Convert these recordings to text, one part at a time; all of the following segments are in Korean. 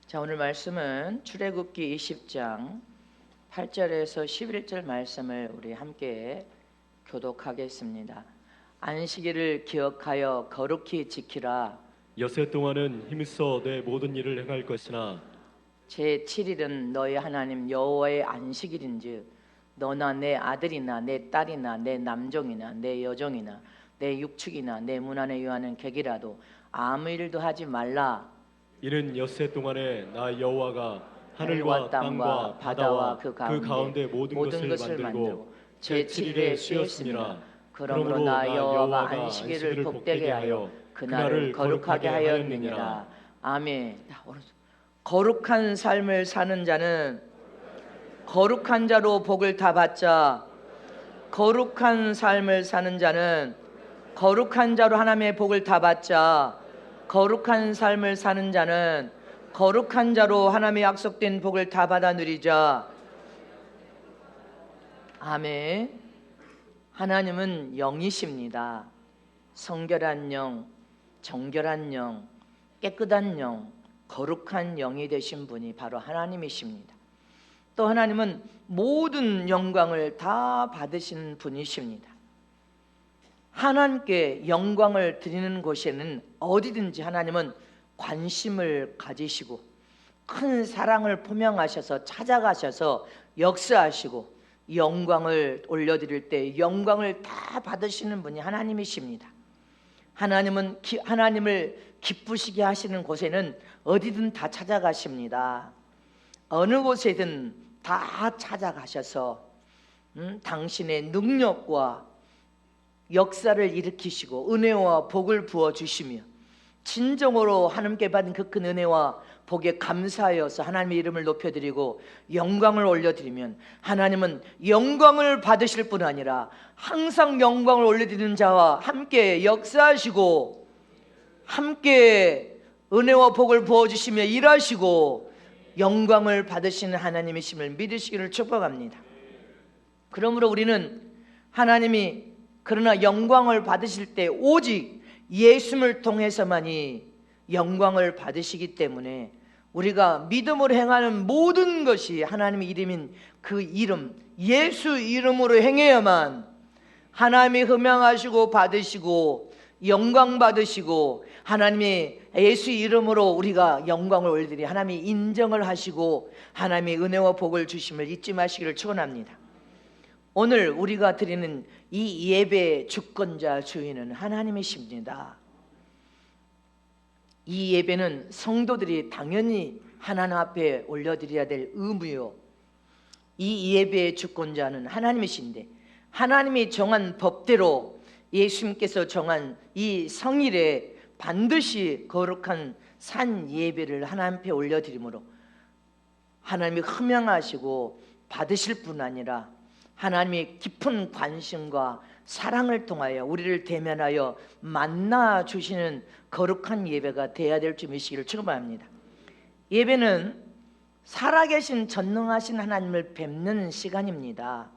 자, 오늘 말씀은 출애굽기 20장 8절에서 11절 말씀을 우리 함께 교독하겠습니다. 안식일을 기억하여 거룩히 지키라. 엿새 동안은 힘써 내 모든 일을 행할 것이나 제7일은 너희 하나님 여호와의 안식일인즉 너나 내 아들이나 내 딸이나 내 남종이나 내 여종이나 내 육축이나 내 문 안에 유하는 객이라도 아무 일도 하지 말라. 이는 엿새 동안에 나 여호와가 하늘과 땅과 바다와 그 가운데 모든 것을 만들고 제7일에 쉬었습니다. 그러므로 나 여호와가 안식일을 복되게 하여 그날을 거룩하게 하였느니라. 아멘. 거룩한 삶을 사는 자는 거룩한 자로 복을 다 받자. 거룩한 삶을 사는 자는 거룩한 자로 하나님의 복을 다 받자. 거룩한 삶을 사는 자는 거룩한 자로 하나님의 약속된 복을 다 받아 누리자. 아멘. 하나님은 영이십니다. 성결한 영, 정결한 영, 깨끗한 영, 거룩한 영이 되신 분이 바로 하나님이십니다. 또 하나님은 모든 영광을 다 받으신 분이십니다. 하나님께 영광을 드리는 곳에는 어디든지 하나님은 관심을 가지시고 큰 사랑을 포명하셔서 찾아가셔서 역사하시고 영광을 올려드릴 때 영광을 다 받으시는 분이 하나님이십니다. 하나님은 하나님을 기쁘시게 하시는 곳에는 어디든 다 찾아가십니다. 어느 곳에든 다 찾아가셔서 당신의 능력과 역사를 일으키시고 은혜와 복을 부어주시며 진정으로 하나님께 받은 그 큰 은혜와 복에 감사하여서 하나님의 이름을 높여드리고 영광을 올려드리면 하나님은 영광을 받으실 뿐 아니라 항상 영광을 올려드리는 자와 함께 역사하시고 함께 은혜와 복을 부어주시며 일하시고 영광을 받으시는 하나님이심을 믿으시기를 축복합니다. 그러므로 우리는 하나님이 그러나 영광을 받으실 때 오직 예수를 통해서만이 영광을 받으시기 때문에 우리가 믿음으로 행하는 모든 것이 하나님의 이름인 그 이름 예수 이름으로 행해야만 하나님이 흠양하시고 받으시고 영광 받으시고 하나님의 예수 이름으로 우리가 영광을 올리더니 하나님이 인정을 하시고 하나님의 은혜와 복을 주심을 잊지 마시기를 축원합니다. 오늘 우리가 드리는 이 예배의 주권자 주인은 하나님이십니다. 이 예배는 성도들이 당연히 하나님 앞에 올려드려야 될 의무요, 이 예배의 주권자는 하나님이신데 하나님이 정한 법대로 예수님께서 정한 이 성일에 반드시 거룩한 산 예배를 하나님 앞에 올려드림으로 하나님이 흠양하시고 받으실 뿐 아니라 하나님의 깊은 관심과 사랑을 통하여 우리를 대면하여 만나 주시는 거룩한 예배가 되어야 될 줄 믿으시기를 축원합니다. 예배는 살아계신 전능하신 하나님을 뵙는 시간입니다.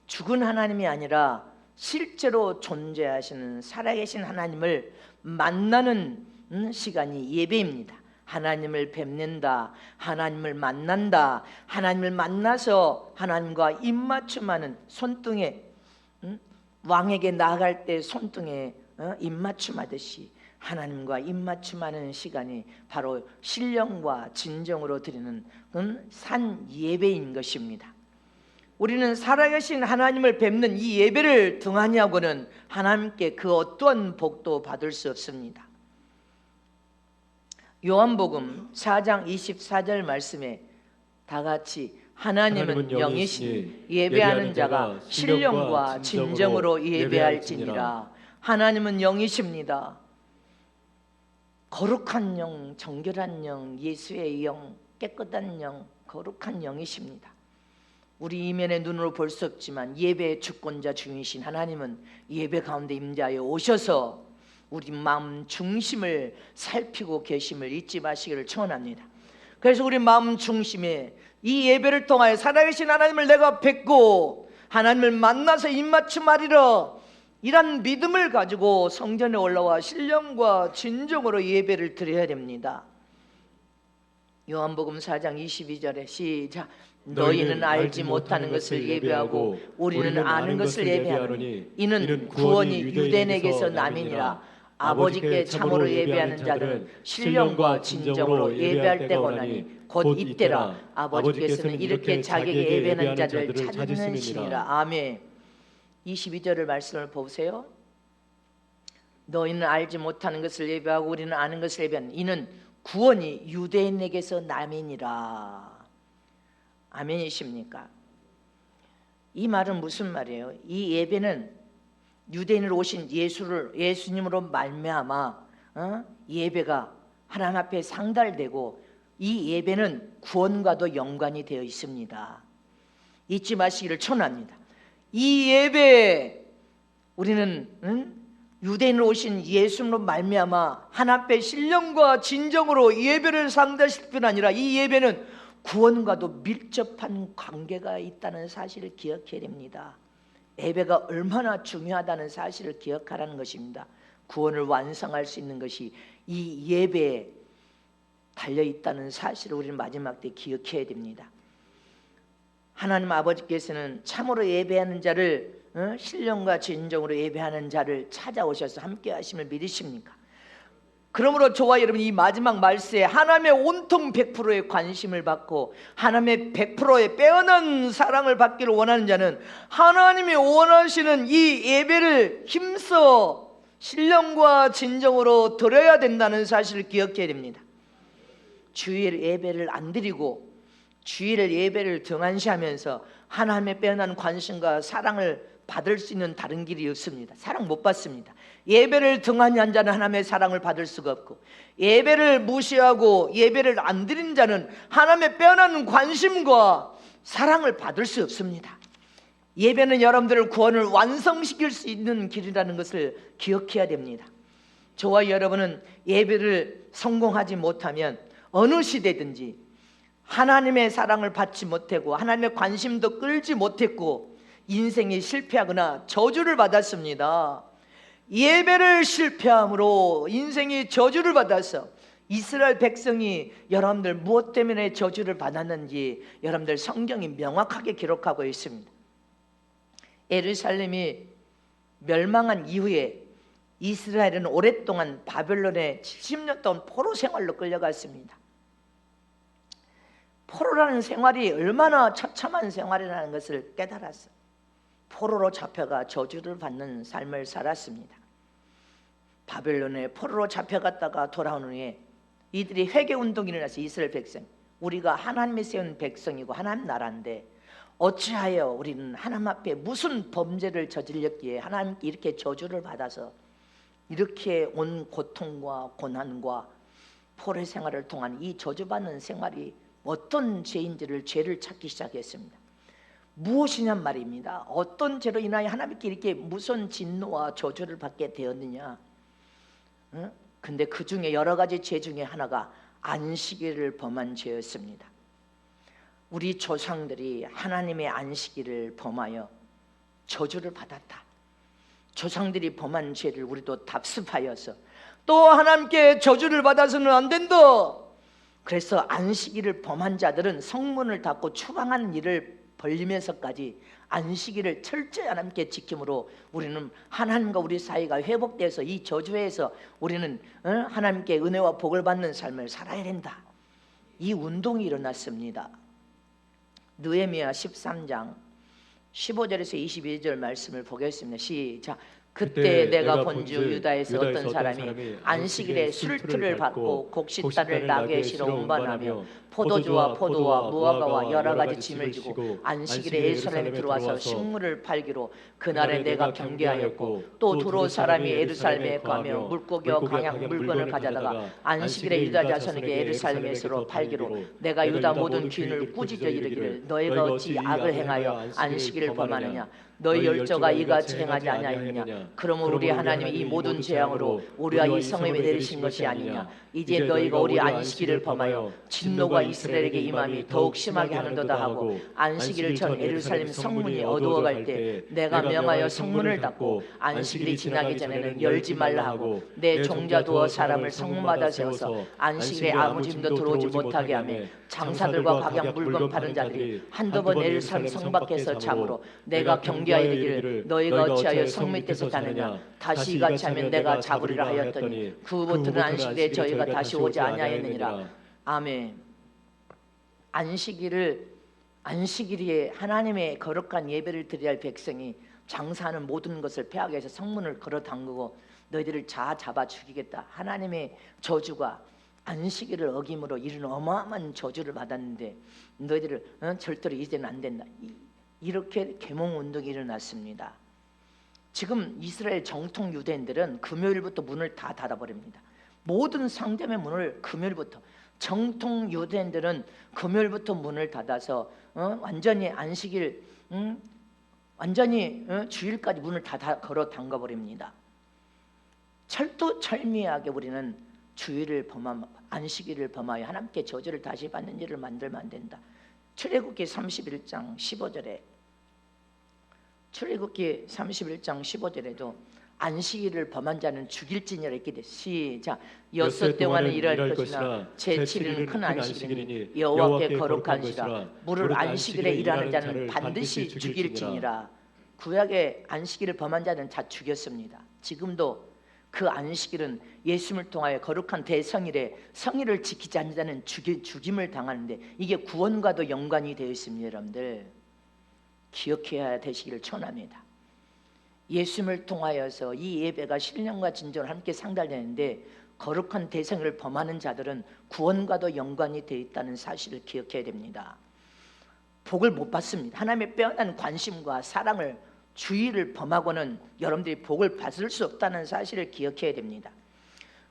죽은 하나님이 아니라 실제로 존재하시는 살아계신 하나님을 만나는 시간이 예배입니다. 하나님을 뵙는다, 하나님을 만난다, 하나님을 만나서 하나님과 입맞춤하는 손등에 왕에게 나아갈 때 손등에 입맞춤하듯이 하나님과 입맞춤하는 시간이 바로 신령과 진정으로 드리는 산 예배인 것입니다. 우리는 살아계신 하나님을 뵙는 이 예배를 등한히 하고는 하나님께 그 어떠한 복도 받을 수 없습니다. 요한복음 4장 24절 말씀에 다 같이 하나님은 영이시니 예배하는 자가 신령과 진정으로 예배할지니라. 하나님은 영이십니다. 거룩한 영, 정결한 영, 예수의 영, 깨끗한 영, 거룩한 영이십니다. 우리 이면의 눈으로 볼 수 없지만 예배의 주권자 주이신 하나님은 예배 가운데 임재하여 오셔서 우리 마음 중심을 살피고 계심을 잊지 마시기를 축원합니다. 그래서 우리 마음 중심에 이 예배를 통하여 살아계신 하나님을 내가 뵙고 하나님을 만나서 입맞춤하리라 이런 믿음을 가지고 성전에 올라와 신령과 진정으로 예배를 드려야 됩니다. 요한복음 4장 22절에 시작. 너희는 알지 못하는 것을 예배하고 우리는 아는 것을 예배하노니 이는 구원이 유대인에게서 남이니라. 아버지께 참으로 예배하는 자들은 신령과 진정으로 예배할 때가 오나니 곧 이때라. 아버지께서는 이렇게 자기에게 예배하는 자들을 찾으시니라. 아멘. 22절을 말씀을 보세요. 너희는 알지 못하는 것을 예배하고 우리는 아는 것을 예배하는 이는 구원이 유대인에게서 남이니라. 아멘이십니까? 이 말은 무슨 말이에요? 이 예배는 유대인으로 오신 예수님으로 말미암아 예배가 하나님 앞에 상달되고 이 예배는 구원과도 연관이 되어 있습니다. 잊지 마시기를 촉구합니다. 이 예배 우리는 유대인으로 오신 예수님으로 말미암아 하나님 앞에 신령과 진정으로 예배를 상달실 뿐 아니라 이 예배는 구원과도 밀접한 관계가 있다는 사실을 기억해야 됩니다. 예배가 얼마나 중요하다는 사실을 기억하라는 것입니다. 구원을 완성할 수 있는 것이 이 예배에 달려있다는 사실을 우리는 마지막 때 기억해야 됩니다. 하나님 아버지께서는 참으로 예배하는 자를 신령과 진정으로 예배하는 자를 찾아오셔서 함께 하심을 믿으십니까? 그러므로 저와 여러분 이 마지막 말세에 하나님의 온통 100%의 관심을 받고 하나님의 100%의 빼어난 사랑을 받기를 원하는 자는 하나님이 원하시는 이 예배를 힘써 신령과 진정으로 드려야 된다는 사실을 기억해야 됩니다. 주일 예배를 안 드리고 주일 예배를 등한시하면서 하나님의 빼어난 관심과 사랑을 받을 수 있는 다른 길이 없습니다. 사랑 못 받습니다. 예배를 등한히 한 자는 하나님의 사랑을 받을 수가 없고 예배를 무시하고 예배를 안 드린 자는 하나님의 빼어난 관심과 사랑을 받을 수 없습니다. 예배는 여러분들의 구원을 완성시킬 수 있는 길이라는 것을 기억해야 됩니다. 저와 여러분은 예배를 성공하지 못하면 어느 시대든지 하나님의 사랑을 받지 못하고 하나님의 관심도 끌지 못했고 인생이 실패하거나 저주를 받았습니다. 예배를 실패함으로 인생이 저주를 받아서 이스라엘 백성이 여러분들 무엇 때문에 저주를 받았는지 여러분들 성경이 명확하게 기록하고 있습니다. 예루살렘이 멸망한 이후에 이스라엘은 오랫동안 바벨론에 70년 동안 포로 생활로 끌려갔습니다. 포로라는 생활이 얼마나 처참한 생활이라는 것을 깨달았어요. 포로로 잡혀가 저주를 받는 삶을 살았습니다. 바벨론에 포로로 잡혀갔다가 돌아온 후에 이들이 회개운동이 일어나서 이스라엘 백성, 우리가 하나님이 세운 백성이고 하나님 나라인데 어찌하여 우리는 하나님 앞에 무슨 범죄를 저질렀기에 하나님께 이렇게 저주를 받아서 이렇게 온 고통과 고난과 포로 생활을 통한 이 저주받는 생활이 어떤 죄인지를 죄를 찾기 시작했습니다. 무엇이냔 말입니다. 어떤 죄로 인하여 하나님께 이렇게 무슨 진노와 저주를 받게 되었느냐. 근데 그 중에 여러 가지 죄 중에 하나가 안식일을 범한 죄였습니다. 우리 조상들이 하나님의 안식일을 범하여 저주를 받았다. 조상들이 범한 죄를 우리도 답습하여서 또 하나님께 저주를 받아서는 안 된다. 그래서 안식일을 범한 자들은 성문을 닫고 추방하는 일을 벌리면서까지 안식일을 철저히 하나님께 지킴으로 우리는 하나님과 우리 사이가 회복돼서 이 저주에서 우리는 하나님께 은혜와 복을 받는 삶을 살아야 된다. 이 운동이 일어났습니다. 느헤미야 13장 15절에서 22절 말씀을 보겠습니다. 시작. 그때 내가 본즉 유다에서 어떤 사람이 안식일에 술틀을 받고 곡식단을 나귀시로 운반하며 포도주와 포도와 무화과와 여러 가지 짐을 지고 안식일에 예루살렘에 들어와서 식물을 팔기로 그날에 내가 경계하였고 또 두로 사람이 예루살렘에 가며 물고기와 강약 물건을 가져다가 안식일에 유다 자손에게 예루살렘에서로 팔기로 내가 유다 모든 귀인을 꾸짖어 이르기를 너희가 어찌 악을 행하여 안식일을 범하느냐 너희 열조가 이같이 행하지 아니하였느냐 그러므로 우리 하나님이 이 모든 재앙으로 우리와 이 성읍에 내리신 것이 아니냐 이제 너희가 우리 안식일을 범하여 진노가 이스라엘에게 임함이 더욱 심하게 하는도다 하고 안식일 전 예루살렘 성문이 어두워갈 때 내가 명하여 성문을 닫고 안식일이 지나기 전에는 열지 말라 하고 내 종자 두어 사람을 성문마다 세워서 안식일에 아무 짐도 들어오지 못하게 하며 장사들과 각양 물건 파는 자들이 한두 번 예루살렘 성 밖에서 참으로 내가 경계하여 이르기를 너희가 어찌하여 성 밑에서 자느냐 다시 이같이 하면 내가 잡으리라 하였더니 그 후부터는 안식일에 저희가 다시 오지 아니하였느니라. 아멘. 안식일에 하나님의 거룩한 예배를 드려야 할 백성이 장사하는 모든 것을 폐하게 해서 성문을 걸어 담그고 너희들을 잡아 죽이겠다. 하나님의 저주가 안식일을 어김으로 이런 어마어마한 저주를 받았는데 너희들을 절대로 이제는 안 된다. 이렇게 계몽 운동이 일어났습니다. 지금 이스라엘 정통 유대인들은 금요일부터 문을 다 닫아버립니다. 모든 상점의 문을 금요일부터, 정통 유대인들은 금요일부터 문을 닫아서 완전히 안식일, 완전히 주일까지 문을 다 걸어 담가버립니다. 철두철미하게 우리는 주일을 안식일을 범하여 하나님께 저주를 다시 받는 일을 만들면 안 된다. 출애굽기 31장 15절에 출애굽기 31장 15절에도 안식일을 범한 자는 죽일지니라 이렇게 돼. 시작. 엿새 동안은 일할 것이나 제7일은 큰 안식일이니 여호와께 거룩한시라. 무릇 안식일에 일하는 자는 반드시 죽일지니라. 구약의 안식일을 범한 자는 다 죽였습니다. 지금도 그 안식일은 예수님을 통하여 거룩한 대성일에 성일을 지키지 않는 자는 죽임을 당하는데 이게 구원과도 연관이 되어 있습니다. 여러분들 기억해야 되시기를 축원합니다. 예수님을 통하여서 이 예배가 신령과 진정을 함께 상달되는데 거룩한 대성일을 범하는 자들은 구원과도 연관이 되어 있다는 사실을 기억해야 됩니다. 복을 못 받습니다. 하나님의 빼어난 관심과 사랑을 주의를 범하고는 여러분들이 복을 받을 수 없다는 사실을 기억해야 됩니다.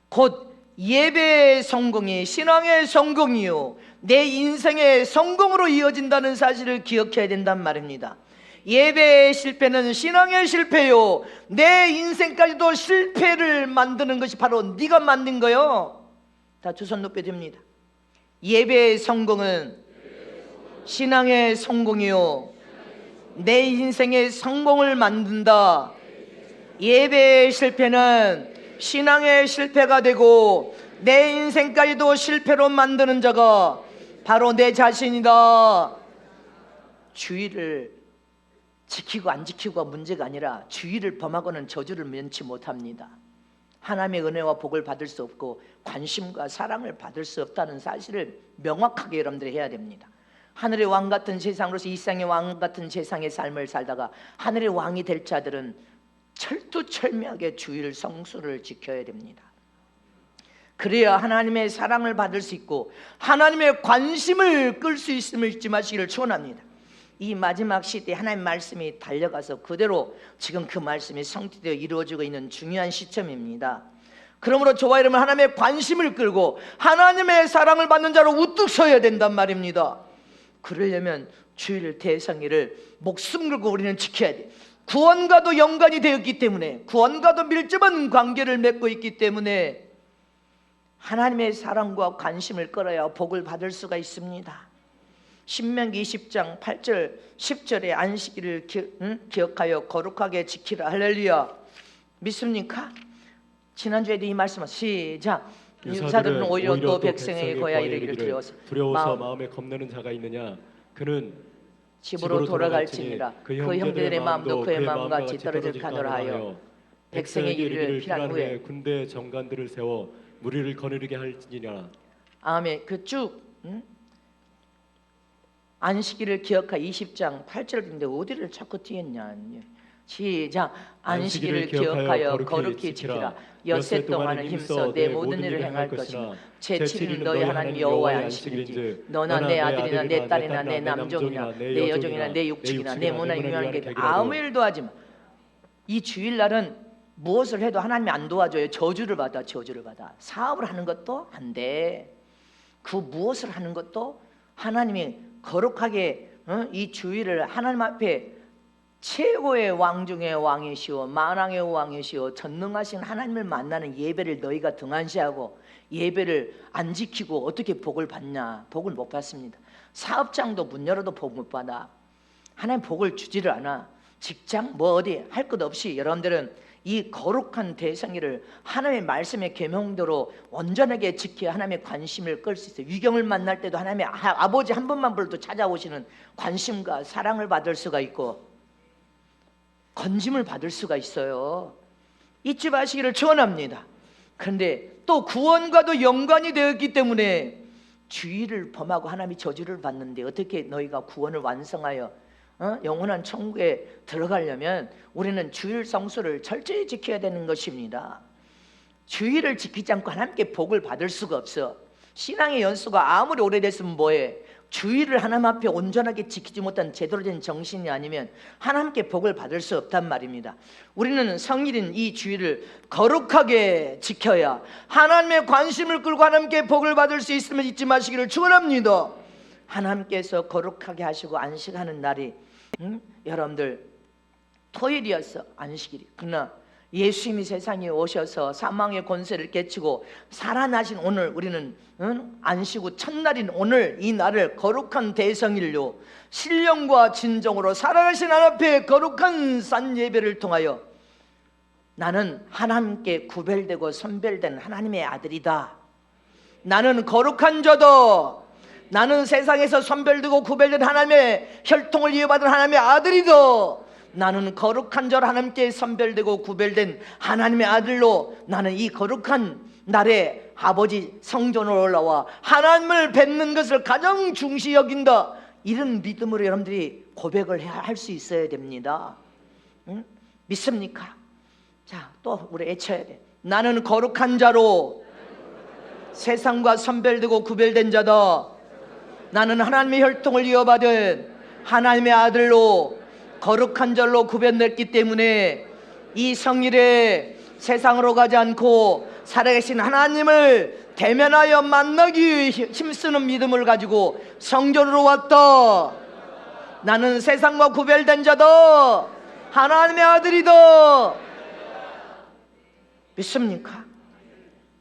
곧 예배의 성공이 신앙의 성공이요 내 인생의 성공으로 이어진다는 사실을 기억해야 된단 말입니다. 예배의 실패는 신앙의 실패요 내 인생까지도 실패를 만드는 것이 바로 네가 만든 거요. 다 두 손 높여 듭니다. 예배의 성공은 신앙의 성공이요 내 인생의 성공을 만든다. 예배의 실패는 신앙의 실패가 되고 내 인생까지도 실패로 만드는 자가 바로 내 자신이다. 주의를 지키고 안 지키고가 문제가 아니라 주의를 범하고는 저주를 면치 못합니다. 하나님의 은혜와 복을 받을 수 없고 관심과 사랑을 받을 수 없다는 사실을 명확하게 여러분들이 해야 됩니다. 하늘의 왕 같은 세상으로서 이 세상의 왕 같은 세상의 삶을 살다가 하늘의 왕이 될 자들은 철두철미하게 주일 성수를 지켜야 됩니다. 그래야 하나님의 사랑을 받을 수 있고 하나님의 관심을 끌 수 있음을 잊지 마시기를 축원합니다. 이 마지막 시대에 하나님의 말씀이 달려가서 그대로 지금 그 말씀이 성취되어 이루어지고 있는 중요한 시점입니다. 그러므로 저와 여러분 하나님의 관심을 끌고 하나님의 사랑을 받는 자로 우뚝 서야 된단 말입니다. 그러려면 주일 대성일을 목숨 걸고 우리는 지켜야 돼. 구원과도 연관이 되었기 때문에 구원과도 밀접한 관계를 맺고 있기 때문에 하나님의 사랑과 관심을 끌어야 복을 받을 수가 있습니다. 신명기 20장 8절 10절에 안식일을 기억하여 거룩하게 지키라. 할렐루야. 믿습니까? 지난주에도 이 말씀을 시작. 유사들은 오히려 또 백성에게 거야 이르기를 두려워서 마음에 겁내는 자가 있느냐. 그는 집으로 돌아갈지니라. 그 형제들의 마음도 그의 마음과 같이 떨어질 까노라 하여 백성에게 이르기를 필요한 후에 군대 정관들을 세워 무리를 거느리게 할지니라. 아멘. 그 쭉 안식일을 기억하 20장 8절인데 어디를 자꾸 띄었냐. 시작. 안식일을 기억하여 거룩히 지키라. 엿새 동안은 힘써 내 모든 일을 행할 것이며 제7일은 너희 하나님 여호와의 안식일인지 너나 내 아들이나 내 딸이나 내 남종이나 내 여종이나 내 육축이나 내 모나 유명한 게 아무 일도 하지 마. 이 주일날은 무엇을 해도 하나님이 안 도와줘요. 저주를 받아. 사업을 하는 것도 안 돼. 그 무엇을 하는 것도 하나님이 거룩하게 이 주일을 하나님 앞에 최고의 왕 중의 왕이시오 만왕의 왕이시오 전능하신 하나님을 만나는 예배를 너희가 등한시하고 예배를 안 지키고 어떻게 복을 받냐? 복을 못 받습니다. 사업장도 문 열어도 복 못 받아. 하나님 복을 주지를 않아. 직장 뭐 어디 할 것 없이 여러분들은 이 거룩한 대성일을 하나님의 말씀의 계명대로 온전하게 지켜 하나님의 관심을 끌 수 있어요. 위경을 만날 때도 하나님의 아버지 한 번만 불러도 찾아오시는 관심과 사랑을 받을 수가 있고 건짐을 받을 수가 있어요. 잊지 마시기를 축원합니다. 그런데 또 구원과도 연관이 되었기 때문에 주의를 범하고 하나님이 저주를 받는데 어떻게 너희가 구원을 완성하여 영원한 천국에 들어가려면 우리는 주일 성수를 철저히 지켜야 되는 것입니다. 주일을 지키지 않고 하나님께 복을 받을 수가 없어. 신앙의 연수가 아무리 오래됐으면 뭐해? 주일을 하나님 앞에 온전하게 지키지 못한 제대로 된 정신이 아니면 하나님께 복을 받을 수 없단 말입니다. 우리는 성일인 이 주일을 거룩하게 지켜야 하나님의 관심을 끌고 하나님께 복을 받을 수 있음을 잊지 마시기를 축원합니다. 하나님께서 거룩하게 하시고 안식하는 날이 여러분들 토요일이었어. 안식일이. 그러나 예수님이 세상에 오셔서 사망의 권세를 깨치고 살아나신 오늘 우리는 안식 후 첫날인 오늘 이 날을 거룩한 대성일로 신령과 진정으로 살아가신 하나님 앞에 거룩한 산 예배를 통하여 나는 하나님께 구별되고 선별된 하나님의 아들이다. 나는 거룩한 자다. 나는 세상에서 선별되고 구별된 하나님의 혈통을 이어받은 하나님의 아들이다. 나는 거룩한 자로 하나님께 선별되고 구별된 하나님의 아들로 나는 이 거룩한 날에 아버지 성전으로 올라와 하나님을 뵙는 것을 가장 중시 여긴다. 이런 믿음으로 여러분들이 고백을 할 수 있어야 됩니다. 믿습니까? 자, 또 우리 외쳐야 돼. 나는 거룩한 자로 세상과 선별되고 구별된 자다. 나는 하나님의 혈통을 이어받은 하나님의 아들로 거룩한 자로 구별됐기 때문에 이 성일에 세상으로 가지 않고 살아계신 하나님을 대면하여 만나기 힘쓰는 믿음을 가지고 성전으로 왔다. 나는 세상과 구별된 자다. 하나님의 아들이다. 믿습니까?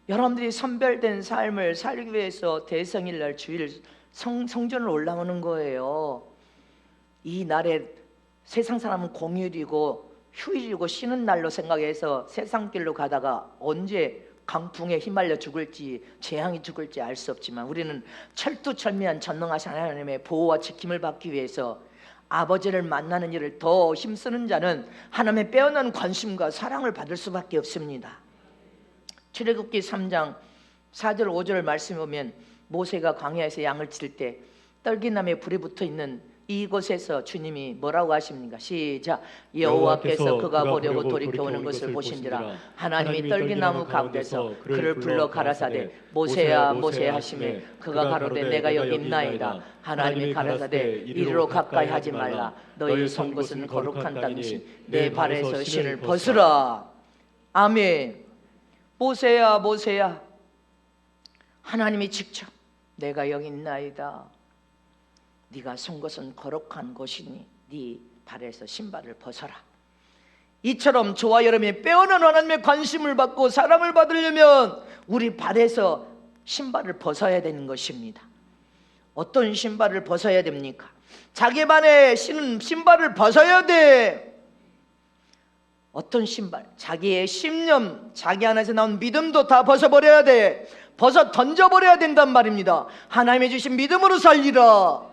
여러분들이 선별된 삶을 살기 위해서 대성일날 주일 성전을 올라오는 거예요. 이 날에 세상 사람은 공휴일이고 휴일이고 쉬는 날로 생각해서 세상길로 가다가 언제 강풍에 휘말려 죽을지 재앙이 죽을지 알 수 없지만 우리는 철두철미한 전능하신 하나님의 보호와 지킴을 받기 위해서 아버지를 만나는 일을 더 힘쓰는 자는 하나님의 빼어난 관심과 사랑을 받을 수밖에 없습니다. 출애굽기 3장 4절 5절 말씀에 보면 모세가 광야에서 양을 칠 때 떨기나무에 불이 붙어있는 이곳에서 주님이 뭐라고 하십니까? 시작. 여호와께서 그가 보려고 돌이켜오는 것을 보신지라 하나님이 떨기나무 가운데서 그를 불러 가라사대 모세야 모세야 하시매 그가 가로되 내가 여기 있나이다. 하나님이 가라사대 이리로 가까이 하지 말라. 너희 선 곳은 거룩한 땅이시 내 발에서 신을 벗으라. 아멘. 모세야 모세야 하나님이 직접 내가 여기 있나이다. 네가 선 것은 거룩한 곳이니 네 발에서 신발을 벗어라. 이처럼 저와 여러분이 빼어난 하나님의 관심을 받고 사랑을 받으려면 우리 발에서 신발을 벗어야 되는 것입니다. 어떤 신발을 벗어야 됩니까? 자기 발에 신은 신발을 벗어야 돼. 어떤 신발? 자기의 신념, 자기 안에서 나온 믿음도 다 벗어버려야 돼. 벗어 던져버려야 된단 말입니다. 하나님이 주신 믿음으로 살리라.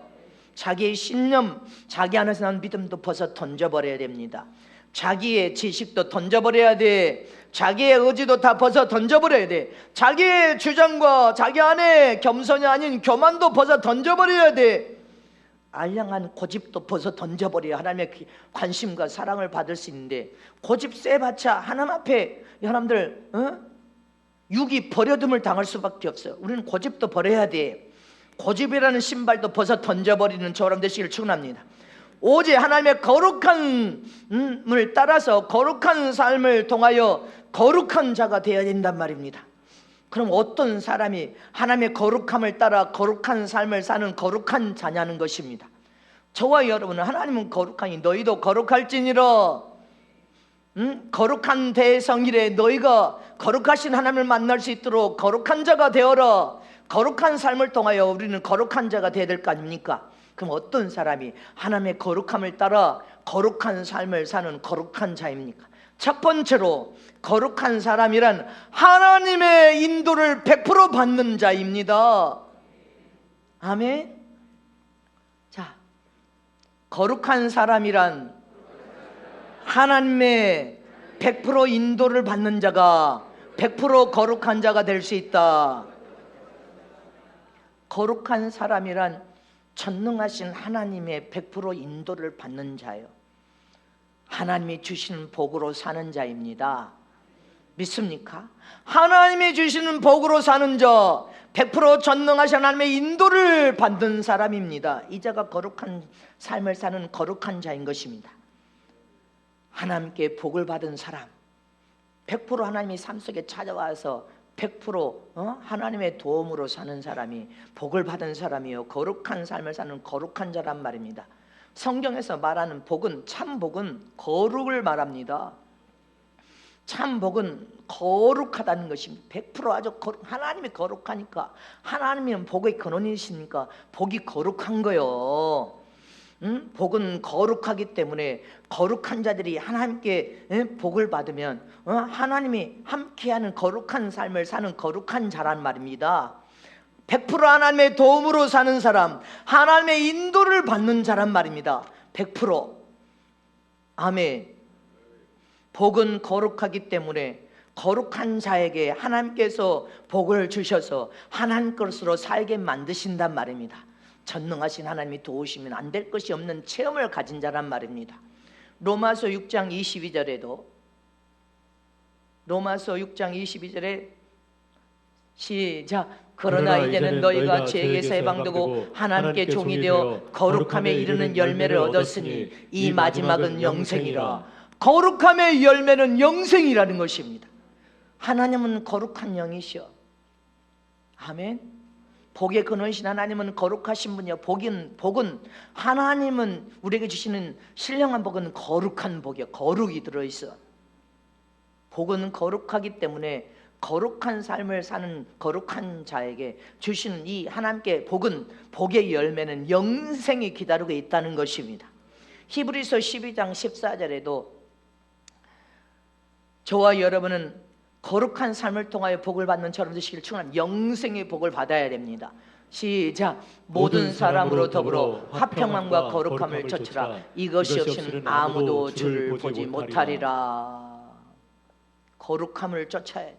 자기의 신념, 자기 안에서 나온 믿음도 벗어 던져버려야 됩니다. 자기의 지식도 던져버려야 돼. 자기의 의지도 다 벗어 던져버려야 돼. 자기의 주장과 자기 안에 겸손이 아닌 교만도 벗어 던져버려야 돼. 알량한 고집도 벗어 던져버려야 하나님의 관심과 사랑을 받을 수 있는데 고집 세봤자 하나님 앞에 여러분들 육이 버려둠을 당할 수밖에 없어요. 우리는 고집도 버려야 돼. 고집이라는 신발도 벗어 던져버리는 저람 되시기를 축원합니다. 오직 하나님의 거룩함을 따라서 거룩한 삶을 통하여 거룩한 자가 되어야 된단 말입니다. 그럼 어떤 사람이 하나님의 거룩함을 따라 거룩한 삶을 사는 거룩한 자냐는 것입니다. 저와 여러분은 하나님은 거룩하니 너희도 거룩할지니라. 거룩한 대성일에 너희가 거룩하신 하나님을 만날 수 있도록 거룩한 자가 되어라. 거룩한 삶을 통하여 우리는 거룩한 자가 되어야 될 거 아닙니까? 그럼 어떤 사람이 하나님의 거룩함을 따라 거룩한 삶을 사는 거룩한 자입니까? 첫 번째로 거룩한 사람이란 하나님의 인도를 100% 받는 자입니다. 아멘. 자, 거룩한 사람이란 하나님의 100% 인도를 받는 자가 100% 거룩한 자가 될 수 있다. 거룩한 사람이란 전능하신 하나님의 100% 인도를 받는 자예요. 하나님이 주시는 복으로 사는 자입니다. 믿습니까? 하나님이 주시는 복으로 사는 자, 100% 전능하신 하나님의 인도를 받는 사람입니다. 이 자가 거룩한 삶을 사는 거룩한 자인 것입니다. 하나님께 복을 받은 사람, 100% 하나님이 삶 속에 찾아와서 100% 하나님의 도움으로 사는 사람이 복을 받은 사람이요, 거룩한 삶을 사는 거룩한 자란 말입니다. 성경에서 말하는 복은, 참 복은 거룩을 말합니다. 참 복은 거룩하다는 것입니다. 100% 아주 하나님이 거룩하니까, 하나님은 복의 근원이시니까 복이 거룩한 거요. 복은 거룩하기 때문에 거룩한 자들이 하나님께 복을 받으면 하나님이 함께하는 거룩한 삶을 사는 거룩한 자란 말입니다. 100% 하나님의 도움으로 사는 사람, 하나님의 인도를 받는 자란 말입니다. 100%. 아멘. 복은 거룩하기 때문에 거룩한 자에게 하나님께서 복을 주셔서 하나님 것으로 살게 만드신단 말입니다. 전능하신 하나님이 도우시면 안 될 것이 없는 체험을 가진 자란 말입니다. 로마서 6장 22절에도, 로마서 6장 22절에 시작. 그러나 이제는 너희가 죄에게서 해방되고 하나님께 종이 되어 거룩함에 이르는 열매를 얻었으니 이 마지막은 영생이라. 거룩함의 열매는 영생이라는 것입니다. 하나님은 거룩한 영이시여. 아멘. 복의 근원이신 하나님은 거룩하신 분이요. 복은 하나님은 우리에게 주시는 신령한 복은 거룩한 복이요. 거룩이 들어있어. 복은 거룩하기 때문에 거룩한 삶을 사는 거룩한 자에게 주시는 이 하나님께 복은, 복의 열매는 영생이 기다리고 있다는 것입니다. 히브리서 12장 14절에도 저와 여러분은 거룩한 삶을 통하여 복을 받는 저런 되시길 축원합니다. 영생의 복을 받아야 됩니다. 시작. 모든 사람으로 더불어 화평함과 거룩함을 좇으라. 이것이 없이는 아무도 주를 보지 못하리라. 거룩함을 쫓아야 돼.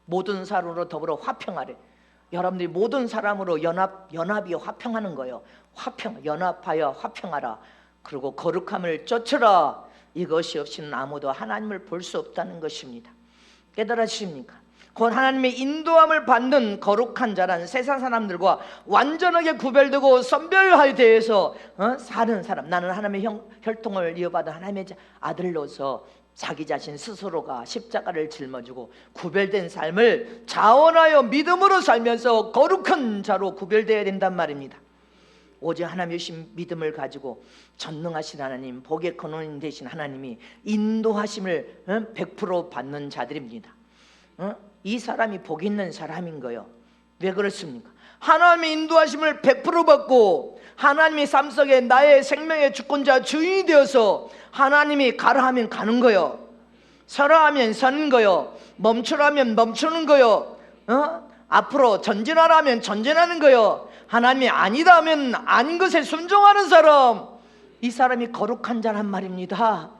모든 사람으로 더불어 화평하래. 여러분들이 모든 사람으로 연합이 화평하는 거예요. 연합하여 화평하라. 그리고 거룩함을 쫓으라. 이것이 없이는 아무도 하나님을 볼 수 없다는 것입니다. 깨달으십니까? 곧 하나님의 인도함을 받는 거룩한 자란 세상 사람들과 완전하게 구별되고 선별하여 대해서 사는 사람. 나는 하나님의 혈통을 이어받은 하나님의 아들로서 자기 자신 스스로가 십자가를 짊어지고 구별된 삶을 자원하여 믿음으로 살면서 거룩한 자로 구별되어야 된단 말입니다. 오직 하나님의 주신 믿음을 가지고 전능하신 하나님, 복의 근원인 되신 하나님이 인도하심을 100% 받는 자들입니다. 이 사람이 복 있는 사람인 거예요. 왜 그렇습니까? 하나님의 인도하심을 100% 받고 하나님의 삶 속에 나의 생명의 주권자 주인이 되어서 하나님이 가라 하면 가는 거예요. 서라 하면 서는 거예요. 멈추라 하면 멈추는 거예요. 앞으로 전진하라 하면 전진하는 거예요. 하나님이 아니다 하면 아닌 것에 순종하는 사람, 이 사람이 거룩한 자란 말입니다.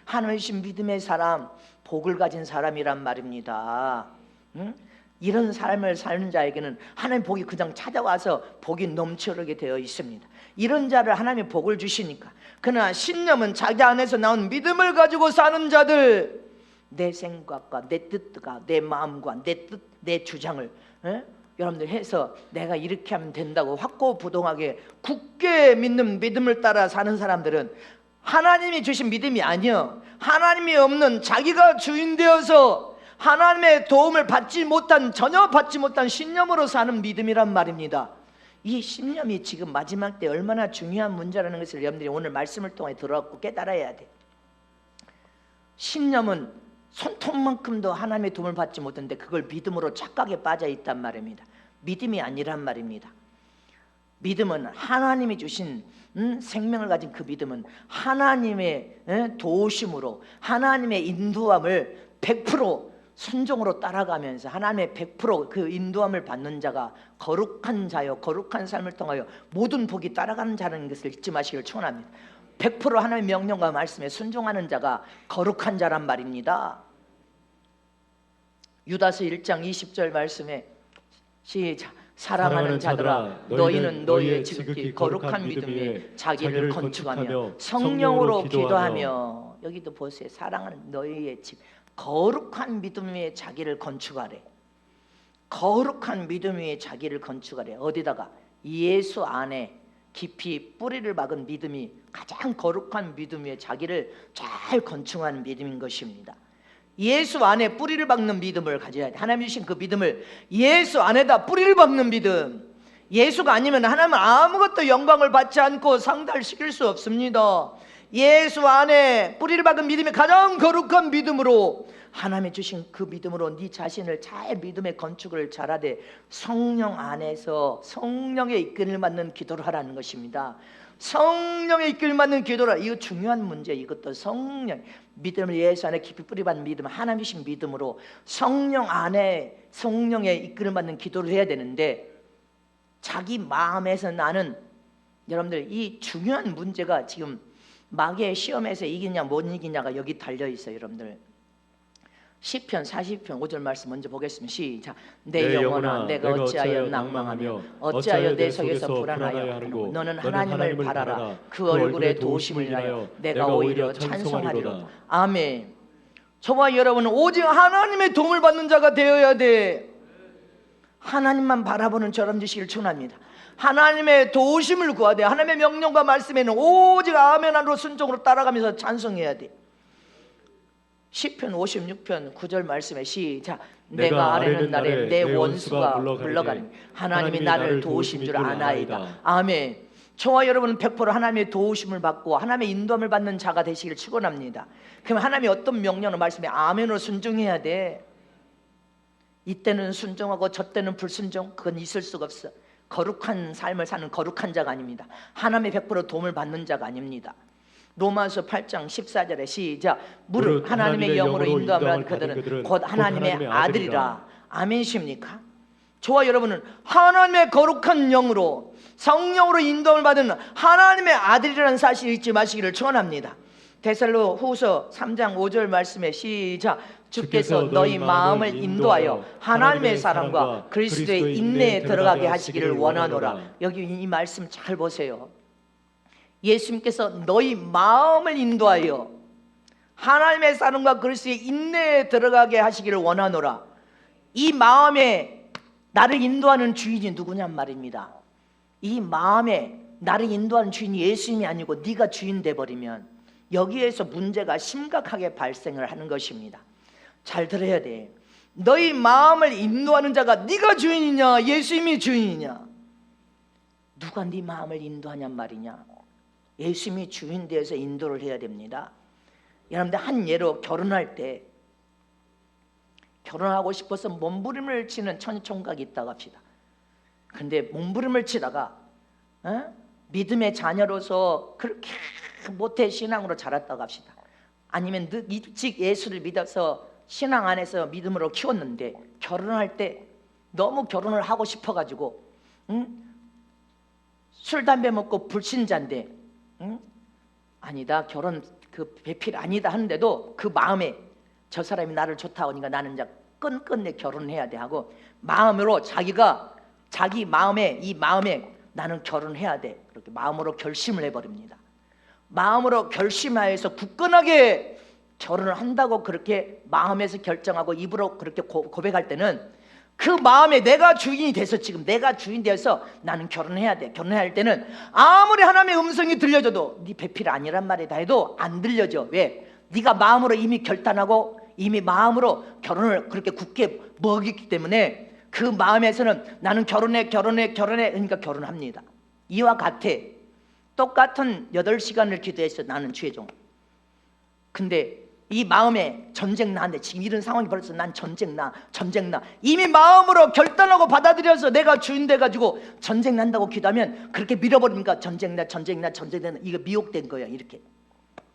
하나님의 주신 믿음의 사람, 복을 가진 사람이란 말입니다. 이런 삶을 사는 자에게는 하나님의 복이 그냥 찾아와서 복이 넘쳐나게 되어 있습니다. 이런 자를 하나님의 복을 주시니까. 그러나 신념은 자기 안에서 나온 믿음을 가지고 사는 자들, 내 생각과 내 뜻과 내 마음과 내 뜻, 내 주장을 여러분들 해서 내가 이렇게 하면 된다고 확고부동하게 굳게 믿는 믿음을 따라 사는 사람들은 하나님이 주신 믿음이 아니요, 하나님이 없는 자기가 주인 되어서 하나님의 도움을 받지 못한, 전혀 받지 못한 신념으로 사는 믿음이란 말입니다. 이 신념이 지금 마지막 때 얼마나 중요한 문제라는 것을 여러분들이 오늘 말씀을 통해 들어갖고 깨달아야 돼. 신념은 손톱만큼도 하나님의 도움을 받지 못했는데 그걸 믿음으로 착각에 빠져 있단 말입니다. 믿음이 아니란 말입니다. 믿음은 하나님이 주신 생명을 가진 그 믿음은 하나님의 도우심으로 하나님의 인도함을 100% 순종으로 따라가면서 하나님의 100% 그 인도함을 받는 자가 거룩한 자요 거룩한 삶을 통하여 모든 복이 따라가는 자라는 것을 잊지 마시길 축원합니다. 100% 하나님의 명령과 말씀에 순종하는 자가 거룩한 자란 말입니다. 유다서 1장 20절 말씀에 시작. 사랑하는 자들아 너희는 너희의 지극히 거룩한 믿음 위에 자기를 건축하며 성령으로 기도하며, 여기도 보세요. 사랑하는 너희의 집 거룩한 믿음 위에 자기를 건축하래. 거룩한 믿음 위에 자기를 건축하래. 어디다가? 예수 안에 깊이 뿌리를 박은 믿음이 가장 거룩한 믿음 위에 자기를 잘 건축하는 믿음인 것입니다. 예수 안에 뿌리를 박는 믿음을 가져야 돼. 하나님 주신 그 믿음을 예수 안에다 뿌리를 박는 믿음. 예수가 아니면 하나님은 아무것도 영광을 받지 않고 상달시킬 수 없습니다. 예수 안에 뿌리를 박은 믿음이 가장 거룩한 믿음으로 하나님이 주신 그 믿음으로 네 자신을 잘 믿음의 건축을 잘하되 성령 안에서 성령의 이끌을 받는 기도를 하라는 것입니다. 성령의 이끌을 받는 기도라. 이거 중요한 문제. 이것도 성령 믿음을 예수 안에 깊이 뿌리받는 믿음, 하나님 주신 믿음으로 성령 안에 성령의 이끌을 받는 기도를 해야 되는데 자기 마음에서 나는, 여러분들 이 중요한 문제가 지금 마귀의 시험에서 이기냐 못 이기냐가 여기 달려 있어요. 여러분들 시편 40편 5절 말씀 먼저 보겠습니다. 시작. 내 영혼아 내가 어찌하여 낭망하며 어찌하여 내 속에서 불안하여 하는고 너는 하나님을 바라라. 그 얼굴에 도우심을 인하여 내가 오히려 찬송하리로다. 아멘. 저와 여러분은 오직 하나님의 도움을 받는 자가 되어야 돼. 하나님만 바라보는 저람 되시길 축원합니다. 하나님의 도우심을 구해야 돼. 하나님의 명령과 말씀에는 오직 아멘 안으로 순종으로 따라가면서 찬송해야 돼. 시편 56편 9절 말씀에 시작. 내가 아뢰는 날에 내 원수가 물러가니 하나님이 나를 도우신 줄 아나이다. 아멘. 저와 여러분은 100% 하나님의 도우심을 받고 하나님의 인도함을 받는 자가 되시길 축원합니다. 그럼 하나님이 어떤 명령을 말씀에 아멘으로 순종해야 돼. 이때는 순종하고 저 때는 불순종, 그건 있을 수가 없어. 거룩한 삶을 사는 거룩한 자가 아닙니다. 하나님의 100% 도움을 받는 자가 아닙니다. 로마서 8장 14절에 시작. 무릇 하나님의 영으로 인도함을 그들은 곧 하나님의 아들이라. 아멘이십니까? 저와 여러분은 하나님의 거룩한 영으로 성령으로 인도함을 받은 하나님의 아들이라는 사실을 잊지 마시기를 축원합니다. 데살로 후서 3장 5절 말씀에 시작. 주께서 너희 마음을 인도하여 하나님의 사랑과 그리스도의 인내에 들어가게 하시기를 원하노라. 여기 이 말씀 잘 보세요. 예수님께서 너희 마음을 인도하여 하나님의 사랑과 그리스도의 인내에 들어가게 하시기를 원하노라. 이 마음에 나를 인도하는 주인이 누구냔 말입니다. 이 마음에 나를 인도하는 주인이 예수님이 아니고 네가 주인 돼버리면 여기에서 문제가 심각하게 발생을 하는 것입니다. 잘 들어야 돼. 너희 마음을 인도하는 자가 네가 주인이냐 예수님이 주인이냐? 누가 네 마음을 인도하냔 말이냐? 예수님이 주인 되어서 인도를 해야 됩니다. 여러분들 한 예로 결혼할 때 결혼하고 싶어서 몸부림을 치는 천총각이 있다고 합시다. 근데 몸부림을 치다가 믿음의 자녀로서 그렇게 모태 신앙으로 자랐다고 합시다. 아니면 일찍 예수를 믿어서 신앙 안에서 믿음으로 키웠는데 결혼할 때 너무 결혼을 하고 싶어가지고 술 담배 먹고 불신자인데 아니다 결혼 그 배필 아니다 하는데도 그 마음에 저 사람이 나를 좋다 하니까 나는 이제 끝끝내 결혼해야 돼 하고 마음으로 자기 마음에 이 마음에 나는 결혼해야 돼 그렇게 마음으로 결심을 해버립니다. 마음으로 결심하여서 굳건하게 결혼을 한다고 그렇게 마음에서 결정하고 입으로 그렇게 고백할 때는 그 마음에 내가 주인이 돼서 지금 내가 주인 되어서 나는 결혼해야 돼. 결혼해야 할 때는 아무리 하나님의 음성이 들려줘도 네 배필 아니란 말이다 해도 안 들려져. 왜? 네가 마음으로 이미 결단하고 이미 마음으로 결혼을 그렇게 굳게 먹였기 때문에 그 마음에서는 나는 결혼해 그러니까 결혼합니다. 이와 같아. 똑같은 8시간을 기도했어. 나는 주의 종. 근데 이 마음에 전쟁 나는데 지금 이런 상황이 벌어서 난 전쟁 나 이미 마음으로 결단하고 받아들여서 내가 주인 돼가지고 전쟁 난다고 기도하면 그렇게 밀어버리니까 전쟁 나 이거 미혹된 거예요. 이렇게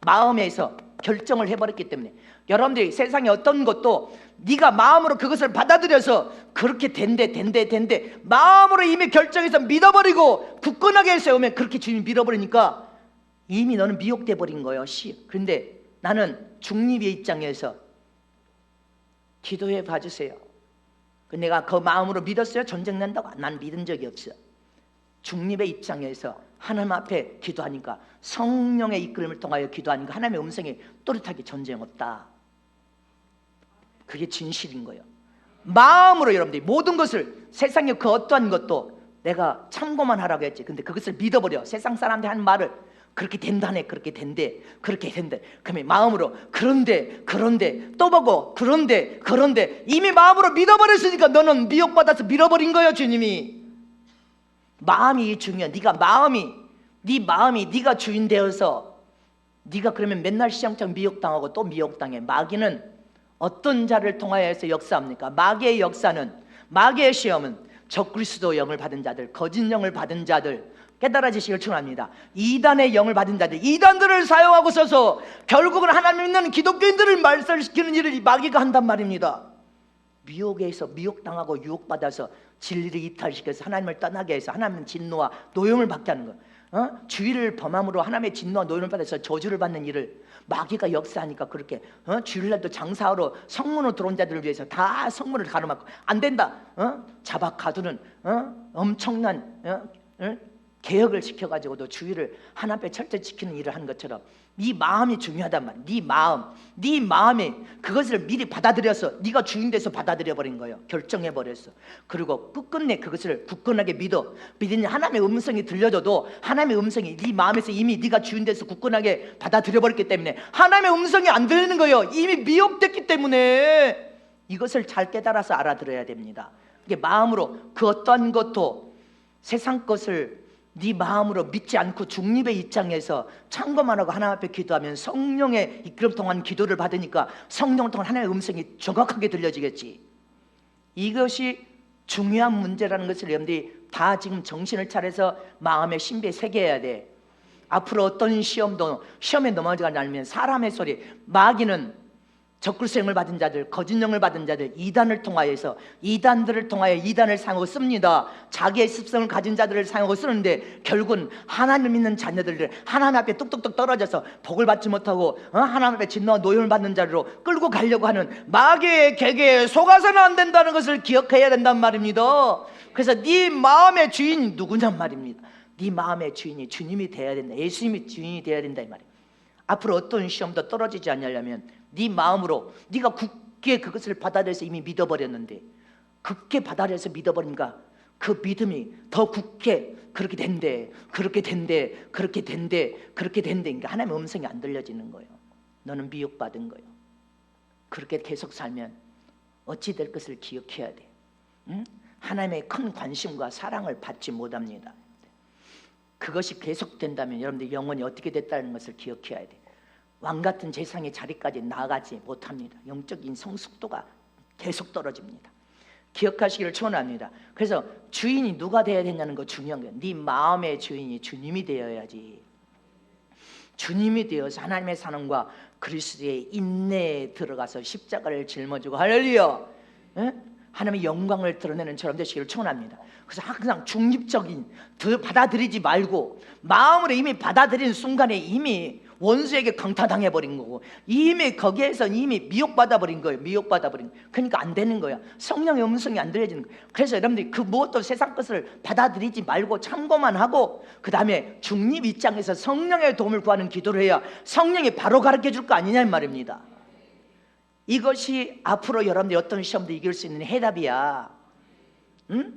마음에서 결정을 해버렸기 때문에 여러분들이 세상에 어떤 것도 네가 마음으로 그것을 받아들여서 그렇게 된대 마음으로 이미 결정해서 믿어버리고 굳건하게 세우면 그렇게 주님이 밀어버리니까 이미 너는 미혹돼 버린 거예요. 그런데 나는 중립의 입장에서 기도해 봐주세요. 내가 그 마음으로 믿었어요? 전쟁 난다고? 난 믿은 적이 없어. 중립의 입장에서 하나님 앞에 기도하니까 성령의 이끌음을 통하여 기도하니까 하나님의 음성이 또렷하게 전쟁 없다. 그게 진실인 거예요. 마음으로 여러분들이 모든 것을 세상의 그 어떠한 것도 내가 참고만 하라고 했지. 근데 그것을 믿어버려. 세상 사람들이 하는 말을 그렇게 된다네. 그렇게 된대. 그러면 마음으로 그런데 또 보고 그런데 이미 마음으로 믿어버렸으니까 너는 미혹받아서 밀어버린 거예요. 주님이. 마음이 중요해. 네 마음이 네가 주인 되어서 네가 그러면 맨날 시장창 미혹당하고 또 미혹당해. 마귀는 어떤 자를 통하여서 역사합니까? 마귀의 시험은 적그리스도 영을 받은 자들, 거짓 영을 받은 자들, 깨달아지시길 축원합니다. 이단의 영을 받은 자들, 이단들을 사용하고 서서 결국은 하나님 믿는 기독교인들을 말살시키는 일을 마귀가 한단 말입니다. 미혹에서 미혹당하고 유혹받아서 진리를 이탈시켜서 하나님을 떠나게 해서 하나님은 진노와 노염을 받게 하는 거예요. 주의를 범함으로 하나님의 진노와 노염을 받아서 저주를 받는 일을 마귀가 역사하니까 그렇게 주일날도 장사하러 성문으로 들어온 자들을 위해서 다 성문을 가로막고 안 된다. 자박 가두는 엄청난 개혁을 시켜가지고도 주의를 하나님 앞에 철저히 지키는 일을 하는 것처럼 네 마음이 중요하단 말이야. 네 마음이 그것을 미리 받아들여서 네가 주인 돼서 받아들여버린 거예요. 결정해버렸어. 그리고 끝끝내 그것을 굳건하게 믿으니 하나님의 음성이 들려줘도 하나님의 음성이 네 마음에서 이미 네가 주인 돼서 굳건하게 받아들여버렸기 때문에 하나님의 음성이 안 들리는 거예요. 이미 미혹됐기 때문에 이것을 잘 깨달아서 알아들어야 됩니다. 이게 마음으로 그 어떠한 것도 세상 것을 네 마음으로 믿지 않고 중립의 입장에서 참고만 하고 하나님 앞에 기도하면 성령의 이끌음 통한 기도를 받으니까 성령을 통한 하나님의 음성이 정확하게 들려지겠지. 이것이 중요한 문제라는 것을 여러분들이 다 지금 정신을 차려서 마음의 신비에 새겨야 돼. 앞으로 어떤 시험에 넘어가지 않으면 사람의 소리, 마귀는 적그리스도 영을 받은 자들, 거짓 영을 받은 자들, 이단들을 통하여 이단을 사용하고 씁니다. 자기의 습성을 가진 자들을 사용하고 쓰는데 결국은 하나님 믿는 자녀들을 하나님 앞에 뚝뚝뚝 떨어져서 복을 받지 못하고 하나님 앞에 진노와 노염을 받는 자리로 끌고 가려고 하는 마귀의 계계에 속아서는 안 된다는 것을 기억해야 된단 말입니다. 그래서 네 마음의 주인이 누구냔 말입니다. 네 마음의 주인이 주님이 되어야 된다. 예수님이 주인이 되어야 된다 이 말이에요. 앞으로 어떤 시험도 떨어지지 않으려면 네 마음으로 네가 굳게 그것을 받아들여서 이미 믿어버렸는데 굳게 받아들여서 믿어버리니까 그 믿음이 더 굳게 그렇게 된대. 그러니까 하나님의 음성이 안 들려지는 거예요. 너는 미혹받은 거예요. 그렇게 계속 살면 어찌 될 것을 기억해야 돼. 하나님의 큰 관심과 사랑을 받지 못합니다. 그것이 계속된다면 여러분들 영혼이 어떻게 됐다는 것을 기억해야 돼. 왕같은 세상의 자리까지 나아가지 못합니다. 영적인 성숙도가 계속 떨어집니다. 기억하시기를 축원합니다. 그래서 주인이 누가 되어야 되냐는 거 중요한 거예요. 네 마음의 주인이 주님이 되어야지. 주님이 되어서 하나님의 사랑과 그리스도의 인내에 들어가서 십자가를 짊어지고 할렐루야. 하나님의 영광을 드러내는 저런 되시기를 축원합니다. 그래서 항상 중립적인 받아들이지 말고 마음으로 이미 받아들인 순간에 이미 원수에게 강타당해버린 거고 이미 거기에서 이미 미혹받아버린 거예요. 그러니까 안 되는 거야. 성령의 음성이 안 들려지는 거예요. 그래서 여러분들이 그 무엇도 세상 것을 받아들이지 말고 참고만 하고 그 다음에 중립 입장에서 성령의 도움을 구하는 기도를 해야 성령이 바로 가르쳐줄 거 아니냐 이 말입니다. 이것이 앞으로 여러분들이 어떤 시험도 이길 수 있는 해답이야.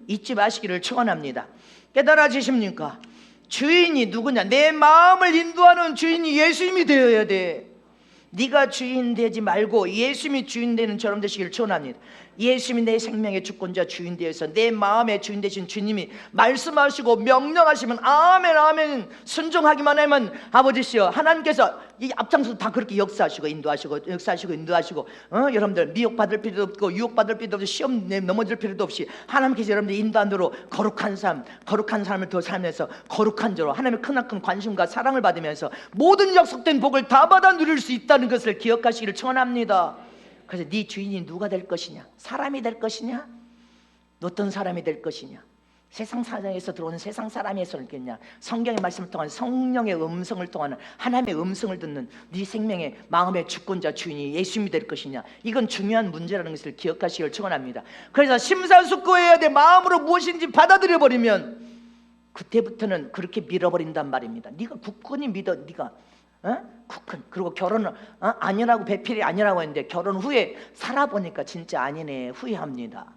잊지 마시기를 축원합니다. 깨달아지십니까? 주인이 누구냐? 내 마음을 인도하는 주인이 예수님이 되어야 돼. 네가 주인 되지 말고 예수님이 주인 되는 저럼 되시기를 축원합니다. 예수님이 내 생명의 주권자 주인 되어서 내 마음의 주인 되신 주님이 말씀하시고 명령하시면 아멘 아멘 순종하기만 하면 아버지시여 하나님께서 이 앞장서서 다 그렇게 역사하시고 인도하시고 여러분들 미혹받을 필요도 없고 유혹받을 필요도 없이 시험 넘어질 필요도 없이 하나님께서 여러분들 인도한대로 거룩한 삶을 더 살면서 거룩한 자로 하나님의 크나큰 관심과 사랑을 받으면서 모든 약속된 복을 다 받아 누릴 수 있다는 것을 기억하시기를 축원합니다. 그래서 네 주인이 누가 될 것이냐? 사람이 될 것이냐? 어떤 사람이 될 것이냐? 세상 사정에서 들어오는 세상 사람에서 있겠냐? 성경의 말씀을 통한 성령의 음성을 통하는 하나님의 음성을 듣는 네 생명의 마음의 주권자 주인이 예수님이 될 것이냐? 이건 중요한 문제라는 것을 기억하시길 축원합니다. 그래서 심사숙고해야 돼. 마음으로 무엇인지 받아들여 버리면 그때부터는 그렇게 밀어버린단 말입니다. 네가 굳건히 믿어. 네가 굳건. 그리고 결혼을 아니라고 배필이 아니라고 했는데 결혼 후에 살아보니까 진짜 아니네 후회합니다.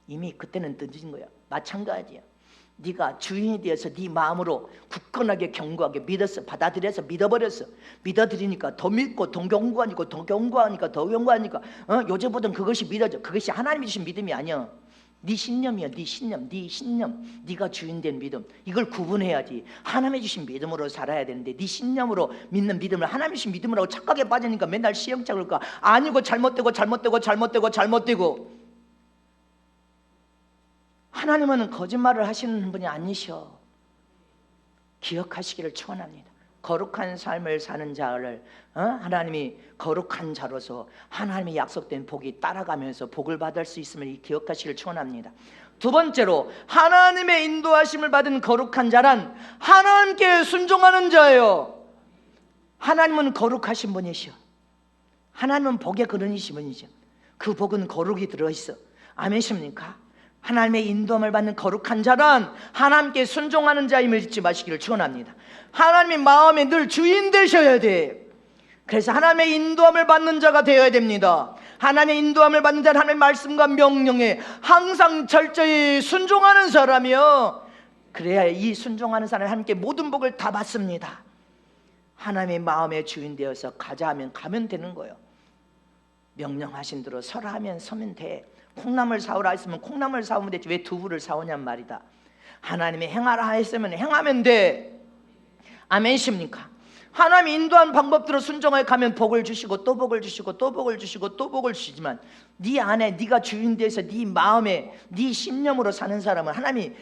이미 그때는 늦은 거야. 마찬가지야. 네가 주인이 되어서 네 마음으로 굳건하게 견고하게 믿었어. 받아들여서 믿어버렸어. 믿어들이니까 더 믿고 더 견고하니까 더 견고하니까 요즘보다는 그것이 믿어져. 그것이 하나님이 주신 믿음이 아니야. 네 신념이야. 네 신념. 네가 주인된 믿음. 이걸 구분해야지. 하나님이 주신 믿음으로 살아야 되는데 네 신념으로 믿는 믿음을 하나님이 주신 믿음이라고 착각에 빠지니까 맨날 시행착오를 가. 아니고 잘못되고 하나님은 거짓말을 하시는 분이 아니셔. 기억하시기를 축원합니다. 거룩한 삶을 사는 자를 하나님이 거룩한 자로서 하나님의 약속된 복이 따라가면서 복을 받을 수 있음을 기억하시기를 축원합니다. 두 번째로 하나님의 인도하심을 받은 거룩한 자란 하나님께 순종하는 자예요. 하나님은 거룩하신 분이시오. 하나님은 복의 근원이신 분이죠. 그 복은 거룩이 들어있어. 아멘이십니까? 하나님의 인도함을 받는 거룩한 자란 하나님께 순종하는 자임을 잊지 마시기를 축원합니다. 하나님의 마음에 늘 주인 되셔야 돼. 그래서 하나님의 인도함을 받는 자가 되어야 됩니다. 하나님의 인도함을 받는 자는 하나님의 말씀과 명령에 항상 철저히 순종하는 사람이요. 그래야 이 순종하는 사람이 하나님께 모든 복을 다 받습니다. 하나님의 마음의 주인 되어서 가자 하면 가면 되는 거예요. 명령하신 대로 서라 하면 서면 돼. 콩나물 사오라 했으면 콩나물 사오면 되지 왜 두부를 사오냔 말이다. 하나님이 행하라 했으면 행하면 돼. 아멘이십니까? 하나님이 인도한 방법대로 순종하여 가면 복을 주시고 또 복을 주시고 또 복을 주시고 또 복을 주시지만 네 안에 네가 주인 되어서 네 마음에 네 신념으로 사는 사람은 하나님이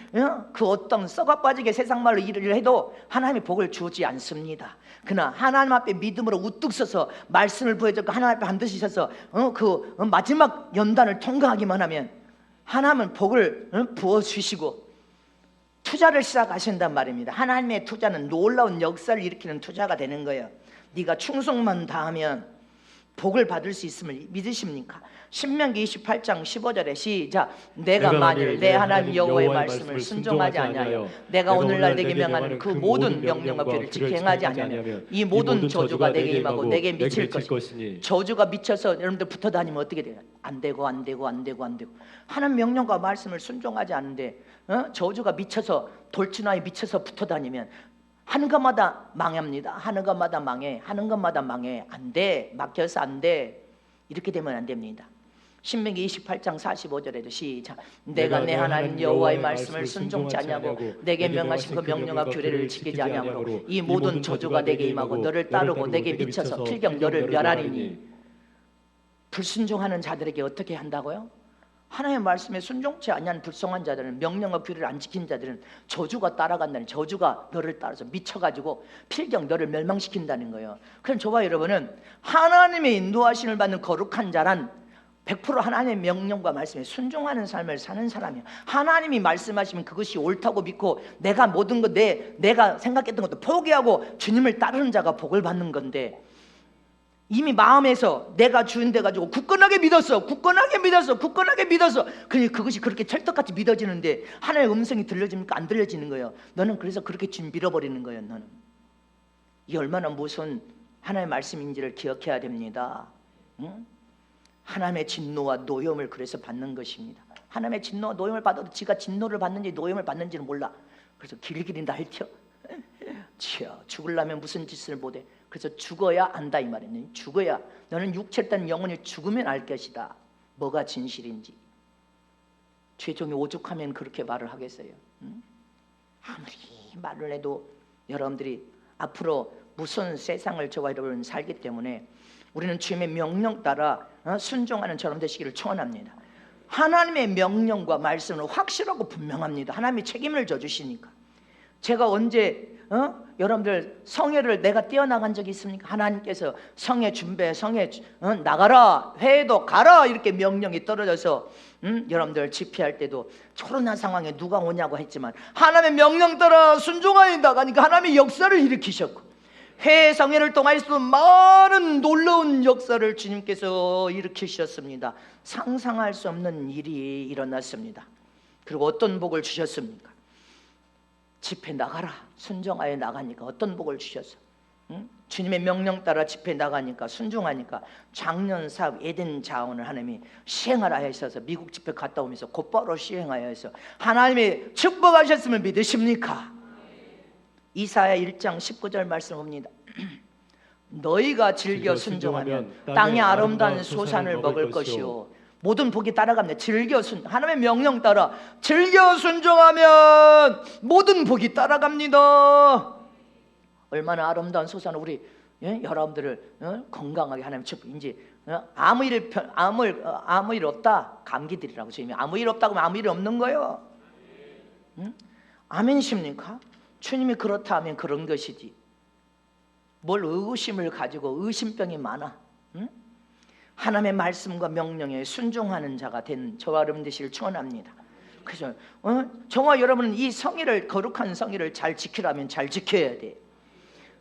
그 어떤 썩어 빠지게 세상 말로 일을 해도 하나님이 복을 주지 않습니다. 그러나 하나님 앞에 믿음으로 우뚝 서서 말씀을 부여잡고 하나님 앞에 반드시 서서 그 마지막 연단을 통과하기만 하면 하나님은 복을 부어주시고 투자를 시작하신단 말입니다. 하나님의 투자는 놀라운 역사를 일으키는 투자가 되는 거예요. 네가 충성만 다하면 복을 받을 수 있음을 믿으십니까? 신명기 28장 15절에 시작. 내가 만일 내 하나님 여호와의 말씀을 순종하지 아니하여 내가 오늘날 내게 명하는 그 모든 명령과 규례를 지켜 행하지 아니하면 이 모든 저주가 내게 임하고 내게 미칠 것이니 저주가 미쳐서 여러분들 붙어 다니면 어떻게 돼요? 안 되고 하나님 명령과 말씀을 순종하지 않는데 저주가 미쳐서 돌진하에 미쳐서 붙어 다니면 하는 것마다 망합니다. 하는 것마다 망해. 안 돼. 막혀서 안 돼. 이렇게 되면 안 됩니다. 신명기 28장 45절에도 시작. 내가 내 하나님 여호와의 말씀을 순종치 아니하고 내게 명하신 그 명령과 규례를 지키지 아니하므로 이 모든 저주가 내게 임하고 너를 따르고 내게 미쳐서 필경 너를 멸하리니. 불순종하는 자들에게 어떻게 한다고요? 하나님의 말씀에 순종치 아니한 불송한 자들은 명령과 규례를 안 지킨 자들은 저주가 따라간다는 저주가 너를 따라서 미쳐가지고 필경 너를 멸망시킨다는 거예요. 그럼 저와 여러분은 하나님의 인도하심을 받는 거룩한 자란 100% 하나님의 명령과 말씀에 순종하는 삶을 사는 사람이에요. 하나님이 말씀하시면 그것이 옳다고 믿고 내가 모든 것 내가 생각했던 것도 포기하고 주님을 따르는 자가 복을 받는 건데 이미 마음에서 내가 주인 돼가지고 굳건하게 믿었어. 그러니 그것이 그렇게 찰떡같이 믿어지는데 하나님의 음성이 들려집니까? 안 들려지는 거예요. 너는 그래서 그렇게 주님 밀어버리는 거예요. 너는 이 얼마나 무서운 하나님의 말씀인지를 기억해야 됩니다. 응? 하나님의 진노와 노염을 그래서 받는 것입니다. 하나님의 진노와 노염을 받아도 지가 진노를 받는지 노염을 받는지는 몰라. 그래서 길길이 날뛰어. 죽으려면 무슨 짓을 못해. 그래서 죽어야 안다 이 말이에요. 죽어야, 너는 육체를 딴 영혼이 죽으면 알 것이다. 뭐가 진실인지. 최종이 오죽하면 그렇게 말을 하겠어요? 응? 아무리 말을 해도 여러분들이 앞으로 무슨 세상을 저와 여러분 살기 때문에 우리는 주님의 명령 따라 순종하는 저런 되시기를 축원합니다. 하나님의 명령과 말씀은 확실하고 분명합니다. 하나님이 책임을 져주시니까. 제가 언제 여러분들 성회를 내가 뛰어나간 적이 있습니까? 하나님께서 성회 준비해, 성회 나가라, 회에도 가라 이렇게 명령이 떨어져서 여러분들 집회할 때도 코로나 상황에 누가 오냐고 했지만 하나님의 명령 따라 순종하여 나가니까 하나님의 역사를 일으키셨고, 회 성회를 통해서도 많은 놀라운 역사를 주님께서 일으키셨습니다. 상상할 수 없는 일이 일어났습니다. 그리고 어떤 복을 주셨습니까? 집회 나가라, 순종하여 나가니까 어떤 복을 주셨어? 주님의 명령 따라 집회 나가니까, 순종하니까 작년 사업 에덴 자원을 하나님이 시행하라 하셔서 미국 집회 갔다 오면서 곧바로 시행하여 해서 하나님이 축복하셨음을 믿으십니까? 이사야 1장 19절 말씀 봅니다. 너희가 즐겨 순종하면 땅의 아름다운 소산을 먹을 것이요, 모든 복이 따라갑니다. 하나님의 명령 따라 즐겨 순종하면 모든 복이 따라갑니다. 얼마나 아름다운 소산을 우리 여러분들을 건강하게 하나님 이제 아무 일 없다 감기들이라고 주님이 아무 일 없다고 하면 아무 일 없는 거예요. 아멘이십니까? 주님이 그렇다 하면 그런 것이지. 뭘 의구심을 가지고 의심병이 많아. 하나님의 말씀과 명령에 순종하는 자가 된 저와 여러분 되시길 축원합니다. 그래서 저와 여러분은 이 성의를, 거룩한 성의를 잘 지키려면 잘 지켜야 돼.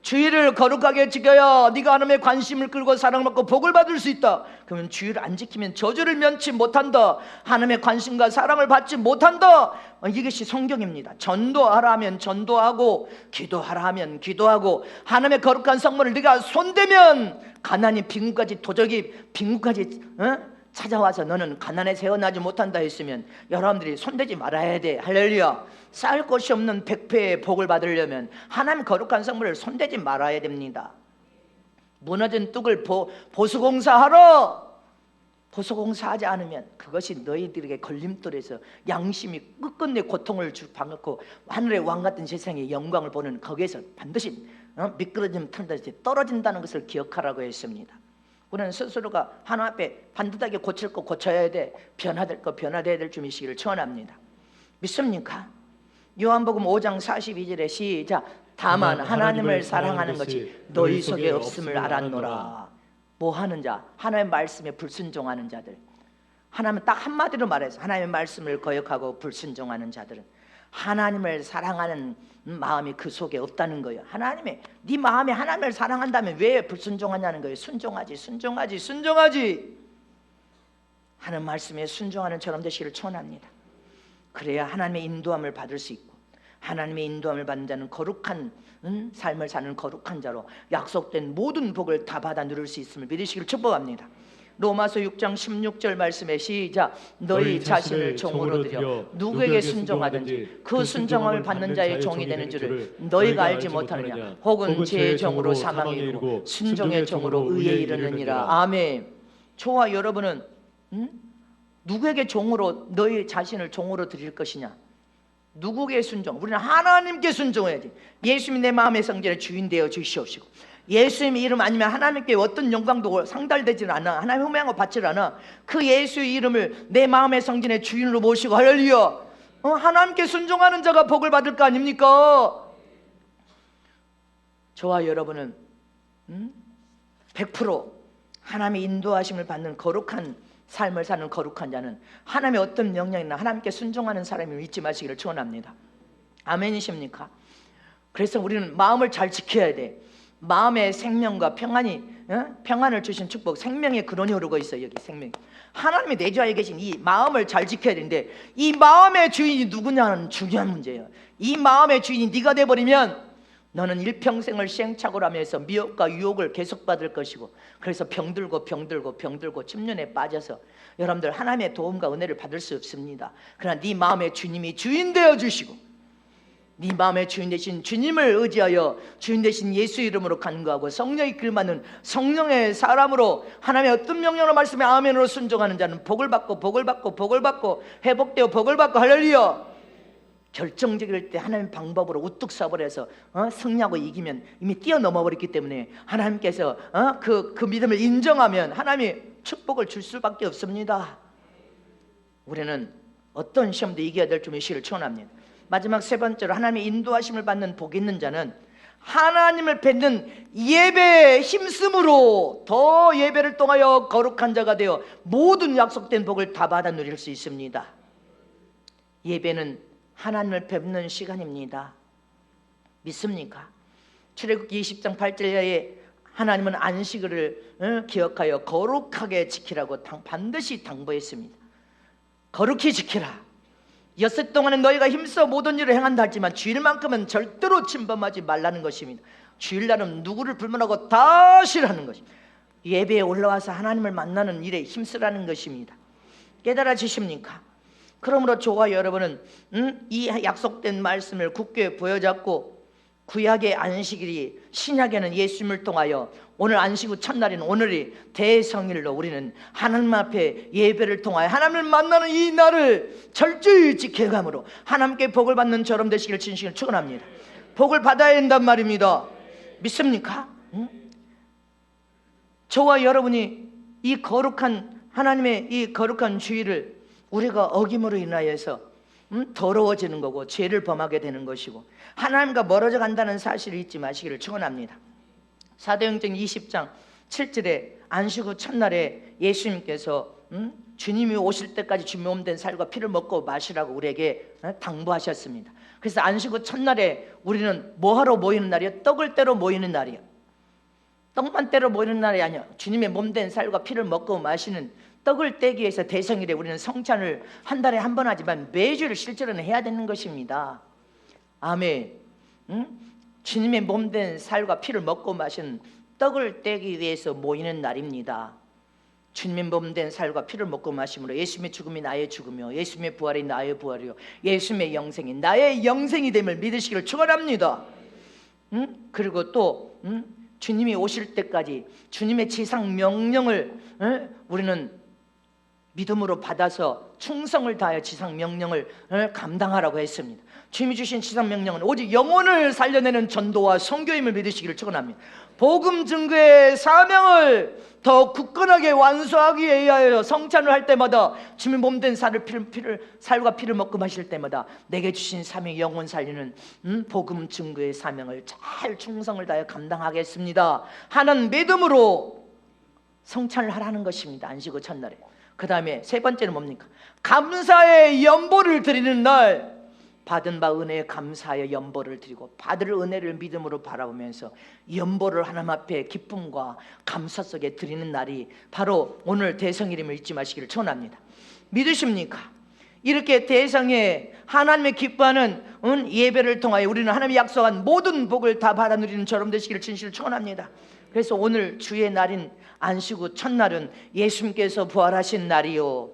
주의를 거룩하게 지켜야 네가 하나님의 관심을 끌고 사랑받고 복을 받을 수 있다. 그러면 주의를 안 지키면 저주를 면치 못한다. 하나님의 관심과 사랑을 받지 못한다. 이것이 성경입니다. 전도하라 하면 전도하고, 기도하라 하면 기도하고, 하나님의 거룩한 성물을 네가 손대면 가난이 빈국까지 도적이 빈국까지 찾아와서 너는 가난에 세어나지 못한다 했으면 여러분들이 손대지 말아야 돼. 할렐루야. 쌓을 곳이 없는 백배의 복을 받으려면 하나님 거룩한 성물을 손대지 말아야 됩니다. 무너진 뚝을 보수공사하라. 보수공사하지 않으면 그것이 너희들에게 걸림돌에서 양심이 끝끝내 고통을 받고 하늘의 왕 같은 세상의 영광을 보는 거기에서 반드시 미끄러짐 탄듯이 떨어진다는 것을 기억하라고 했습니다. 우리는 스스로가 하나님 앞에 반듯하게 고칠 거 고쳐야 돼. 변화될 거 변화돼야 될 주님이시기를 축원합니다. 믿습니까? 요한복음 5장 42절에 시작. 다만 하나님을 사랑하는 것이 너희 속에 없음을 알았노라. 뭐 하는 자? 하나님의 말씀에 불순종하는 자들. 하나님 딱 한마디로 말해서 하나님의 말씀을 거역하고 불순종하는 자들은 하나님을 사랑하는 마음이 그 속에 없다는 거예요. 네 마음에 하나님을 사랑한다면 왜 불순종하냐는 거예요. 순종하지. 하나님 말씀에 순종하는 저런 되시기를 축원합니다. 그래야 하나님의 인도함을 받을 수 있고, 하나님의 인도함을 받는 자는 거룩한 삶을 사는 거룩한 자로 약속된 모든 복을 다 받아 누릴 수 있음을 믿으시기를 축복합니다. 로마서 6장 16절 말씀에 시작. 너희 자신을 종으로 드려 누구에게 순종하든지 그 순종함을 받는 자의 종이 되는 줄을 너희가 알지 못하느냐. 혹은 제 종으로 사망에 이르고 순종의 종으로 의에 이르느니라. 아멘. 저와 여러분은 누구에게 종으로, 너희 자신을 종으로 드릴 것이냐? 누구에게 순종? 우리는 하나님께 순종해야지. 예수님이 내 마음의 성전의 주인 되어 주시옵시고, 예수님의 이름 아니면 하나님께 어떤 영광도 상달되지는 않아. 하나님 흠양을 받지 않아. 그 예수의 이름을 내 마음의 성전의 주인으로 모시고, 할렐루야, 하나님께 순종하는 자가 복을 받을 거 아닙니까? 저와 여러분은 100% 하나님의 인도하심을 받는 거룩한 삶을 사는 거룩한 자는 하나님의 어떤 명령이나 하나님께 순종하는 사람을 잊지 마시기를 축원합니다. 아멘이십니까? 그래서 우리는 마음을 잘 지켜야 돼. 마음의 생명과 평안을 주신 축복, 생명의 근원이 흐르고 있어요. 여기 생명, 하나님이 내주하에 계신 이 마음을 잘 지켜야 되는데, 이 마음의 주인이 누구냐는 중요한 문제예요. 이 마음의 주인이 네가 돼버리면 너는 일평생을 시행착오를 하면서 미혹과 유혹을 계속 받을 것이고, 그래서 병들고 침륜에 빠져서 여러분들 하나님의 도움과 은혜를 받을 수 없습니다. 그러나 네 마음의 주님이 주인 되어 주시고 네 마음의 주인 되신 주님을 의지하여 주인 되신 예수 이름으로 간구하고 성령이 이끌만은 성령의 사람으로 하나님의 어떤 명령으로 말씀에 아멘으로 순종하는 자는 복을 받고 복을 받고 복을 받고 회복되어 복을 받고 할렐루야. 결정적일 때 하나님의 방법으로 우뚝 서버려서 승리하고 이기면 이미 뛰어넘어 버렸기 때문에 하나님께서 그 믿음을 인정하면 하나님이 축복을 줄 수밖에 없습니다. 우리는 어떤 시험도 이겨야 될 줄을 축원합니다. 마지막 세 번째로 하나님의 인도하심을 받는 복 있는 자는 하나님을 뵙는 예배에 힘쓰므로 더 예배를 통하여 거룩한 자가 되어 모든 약속된 복을 다 받아 누릴 수 있습니다. 예배는 하나님을 뵙는 시간입니다. 믿습니까? 출애굽기 20장 8절에 하나님은 안식일을 기억하여 거룩하게 지키라고 반드시 당부했습니다. 거룩히 지키라. 엿새 동안은 너희가 힘써 모든 일을 행한다 하지만 주일만큼은 절대로 침범하지 말라는 것입니다. 주일날은 누구를 불문하고 다 싫어하는 것입니다. 예배에 올라와서 하나님을 만나는 일에 힘쓰라는 것입니다. 깨달아지십니까? 그러므로 저와 여러분은 이 약속된 말씀을 굳게 부여잡고 구약의 안식일이 신약에는 예수님을 통하여 오늘 안식 후 첫날인 오늘이 대성일로 우리는 하나님 앞에 예배를 통하여 하나님을 만나는 이 날을 철저히 지켜감으로 하나님께 복을 받는 저럼 되시길 진심으로 축원합니다. 복을 받아야 된단 말입니다. 믿습니까? 저와 여러분이 이 거룩한 하나님의 이 거룩한 주의를 우리가 어김으로 인하여서 더러워지는 거고 죄를 범하게 되는 것이고 하나님과 멀어져 간다는 사실을 잊지 마시기를 축원합니다. 사도행전 20장 7절에 안식 후 첫날에 예수님께서 주님이 오실 때까지 주님 몸된 살과 피를 먹고 마시라고 우리에게 당부하셨습니다. 그래서 안식 후 첫날에 우리는 뭐하러 모이는 날이요? 떡을 떼러 모이는 날이요. 떡만 떼러 모이는 날이 아니야. 주님의 몸된 살과 피를 먹고 마시는 떡을 떼기 위해서 대성일에 우리는 성찬을 한 달에 한 번 하지만 매주 실제로는 해야 되는 것입니다. 아멘. 주님의 몸된 살과 피를 먹고 마신 떡을 떼기 위해서 모이는 날입니다. 주님의 몸된 살과 피를 먹고 마심으로 예수님의 죽음이 나의 죽음이요 예수님의 부활이 나의 부활이요 예수님의 영생이 나의 영생이 됨을 믿으시기를 축원합니다. 그리고 또 주님이 오실 때까지 주님의 지상 명령을 우리는 믿음으로 받아서 충성을 다하여 지상 명령을 감당하라고 했습니다. 주님이 주신 지상 명령은 오직 영혼을 살려내는 전도와 선교임을 믿으시기를 축원합니다. 복음 증거의 사명을 더 굳건하게 완수하기 위하여 성찬을 할 때마다 주님 몸된 살과 피를 먹고 마실 때마다 내게 주신 사명 영혼 살리는 복음 증거의 사명을 잘 충성을 다하여 감당하겠습니다 하는 믿음으로 성찬을 하라는 것입니다. 안식 후 첫날에. 그 다음에 세 번째는 뭡니까? 감사의 연보를 드리는 날, 받은 바 은혜에 감사하여 연보를 드리고 받을 은혜를 믿음으로 바라보면서 연보를 하나님 앞에 기쁨과 감사 속에 드리는 날이 바로 오늘 대성일임을 잊지 마시기를 축원합니다. 믿으십니까? 이렇게 대성에 하나님의 기뻐하는 예배를 통하여 우리는 하나님이 약속한 모든 복을 다 받아 누리는 저럼 되시기를 진실로 축원합니다. 그래서 오늘 주의 날인 안식 후 첫날은 예수님께서 부활하신 날이요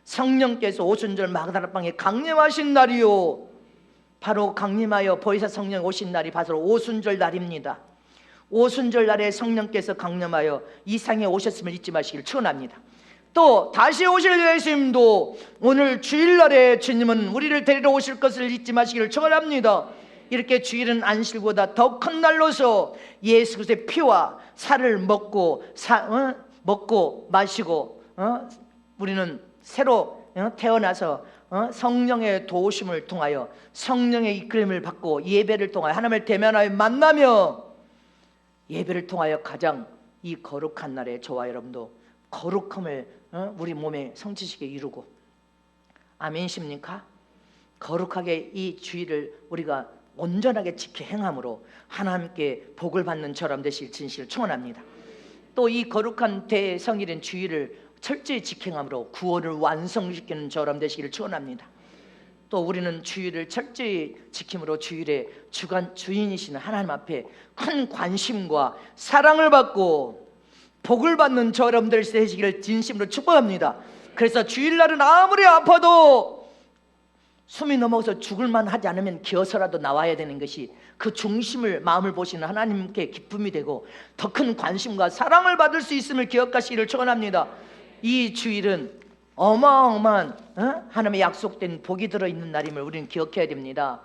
성령께서 오순절 마가다라방에 강림하신 날이요 바로 강림하여 보혜사 성령 오신 날이 바로 오순절 날입니다. 오순절 날에 성령께서 강림하여 이 상에 오셨음을 잊지 마시기를 축원합니다. 또 다시 오실 예수님도 오늘 주일날에 주님은 우리를 데리러 오실 것을 잊지 마시기를 축원합니다. 이렇게 주일은 안식보다 더 큰 날로서 예수 그리스도의 피와 살을 먹고 마시고 우리는 새로 태어나서 성령의 도우심을 통하여 성령의 이끌림을 받고 예배를 통하여 하나님을 대면하여 만나며 예배를 통하여 가장 이 거룩한 날에 저와 여러분도 거룩함을 우리 몸에 성취시게 이루고 아멘이십니까? 거룩하게 이 주일을 우리가 온전하게 지켜 행함으로 하나님께 복을 받는 저람 되실 진실을 축원합니다. 또 이 거룩한 대성일인 주일을 철저히 지켜함으로 구원을 완성시키는 저람 되시기를 축원합니다. 또 우리는 주일을 철저히 지킴으로 주일의 주인이신 하나님 앞에 큰 관심과 사랑을 받고 복을 받는 저람들 되시기를 진심으로 축복합니다. 그래서 주일날은 아무리 아파도 숨이 넘어서 죽을만 하지 않으면 기어서라도 나와야 되는 것이 그 중심을 마음을 보시는 하나님께 기쁨이 되고 더 큰 관심과 사랑을 받을 수 있음을 기억하시기를 축원합니다. 이 주일은 어마어마한 하나님의 약속된 복이 들어있는 날임을 우리는 기억해야 됩니다.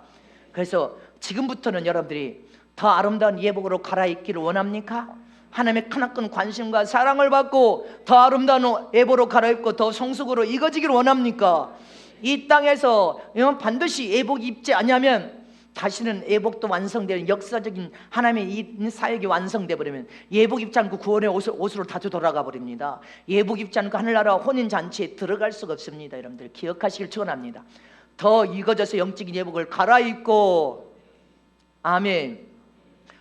그래서 지금부터는 여러분들이 더 아름다운 예복으로 갈아입기를 원합니까? 하나님의 크나큰 관심과 사랑을 받고 더 아름다운 예복으로 갈아입고 더 성숙으로 익어지기를 원합니까? 이 땅에서 반드시 예복 입지 않으면 다시는 예복도 완성되는 역사적인 하나님의 이 사역이 완성돼 버리면 예복 입지 않고 구원의 옷으로 다시 돌아가 버립니다. 예복 입지 않고 하늘나라 혼인잔치에 들어갈 수가 없습니다. 여러분들 기억하시길 축원합니다. 더 익어져서 영적인 예복을 갈아입고 아멘.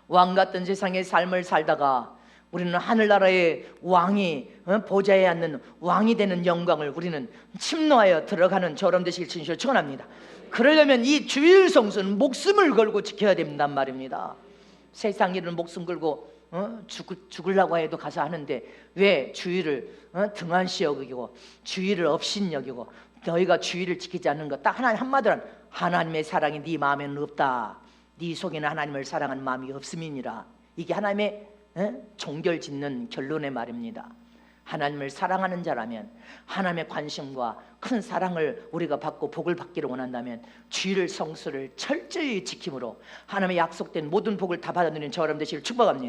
왕 같은 세상의 삶을 살다가 우리는 하늘나라의 왕이 보좌에 앉는 왕이 되는 영광을 우리는 침노하여 들어가는 저런 되시길 진실로 축원합니다. 그러려면 이 주일 성수는 목숨을 걸고 지켜야 된단 말입니다. 세상 일은 목숨 걸고 죽으려고 해도 가서 하는데 왜 주일을 등한시 여기고 주일을 업신 여기고 너희가 주일을 지키지 않는 것 딱 하나님 한마디로 하나님의 사랑이 네 마음에는 없다. 네 속에는 하나님을 사랑하는 마음이 없음이니라. 이게 하나님의 종결짓는 결론의 말입니다. 하나님을 사랑하는 자라면 하나님의 관심과 큰 사랑을 우리가 받고 복을 받기를 원한다면 주일 성수를 철저히 지킴으로 하나님의 약속된 모든 복을 다 받아들이는 저 여러분 되시길 축복합니다.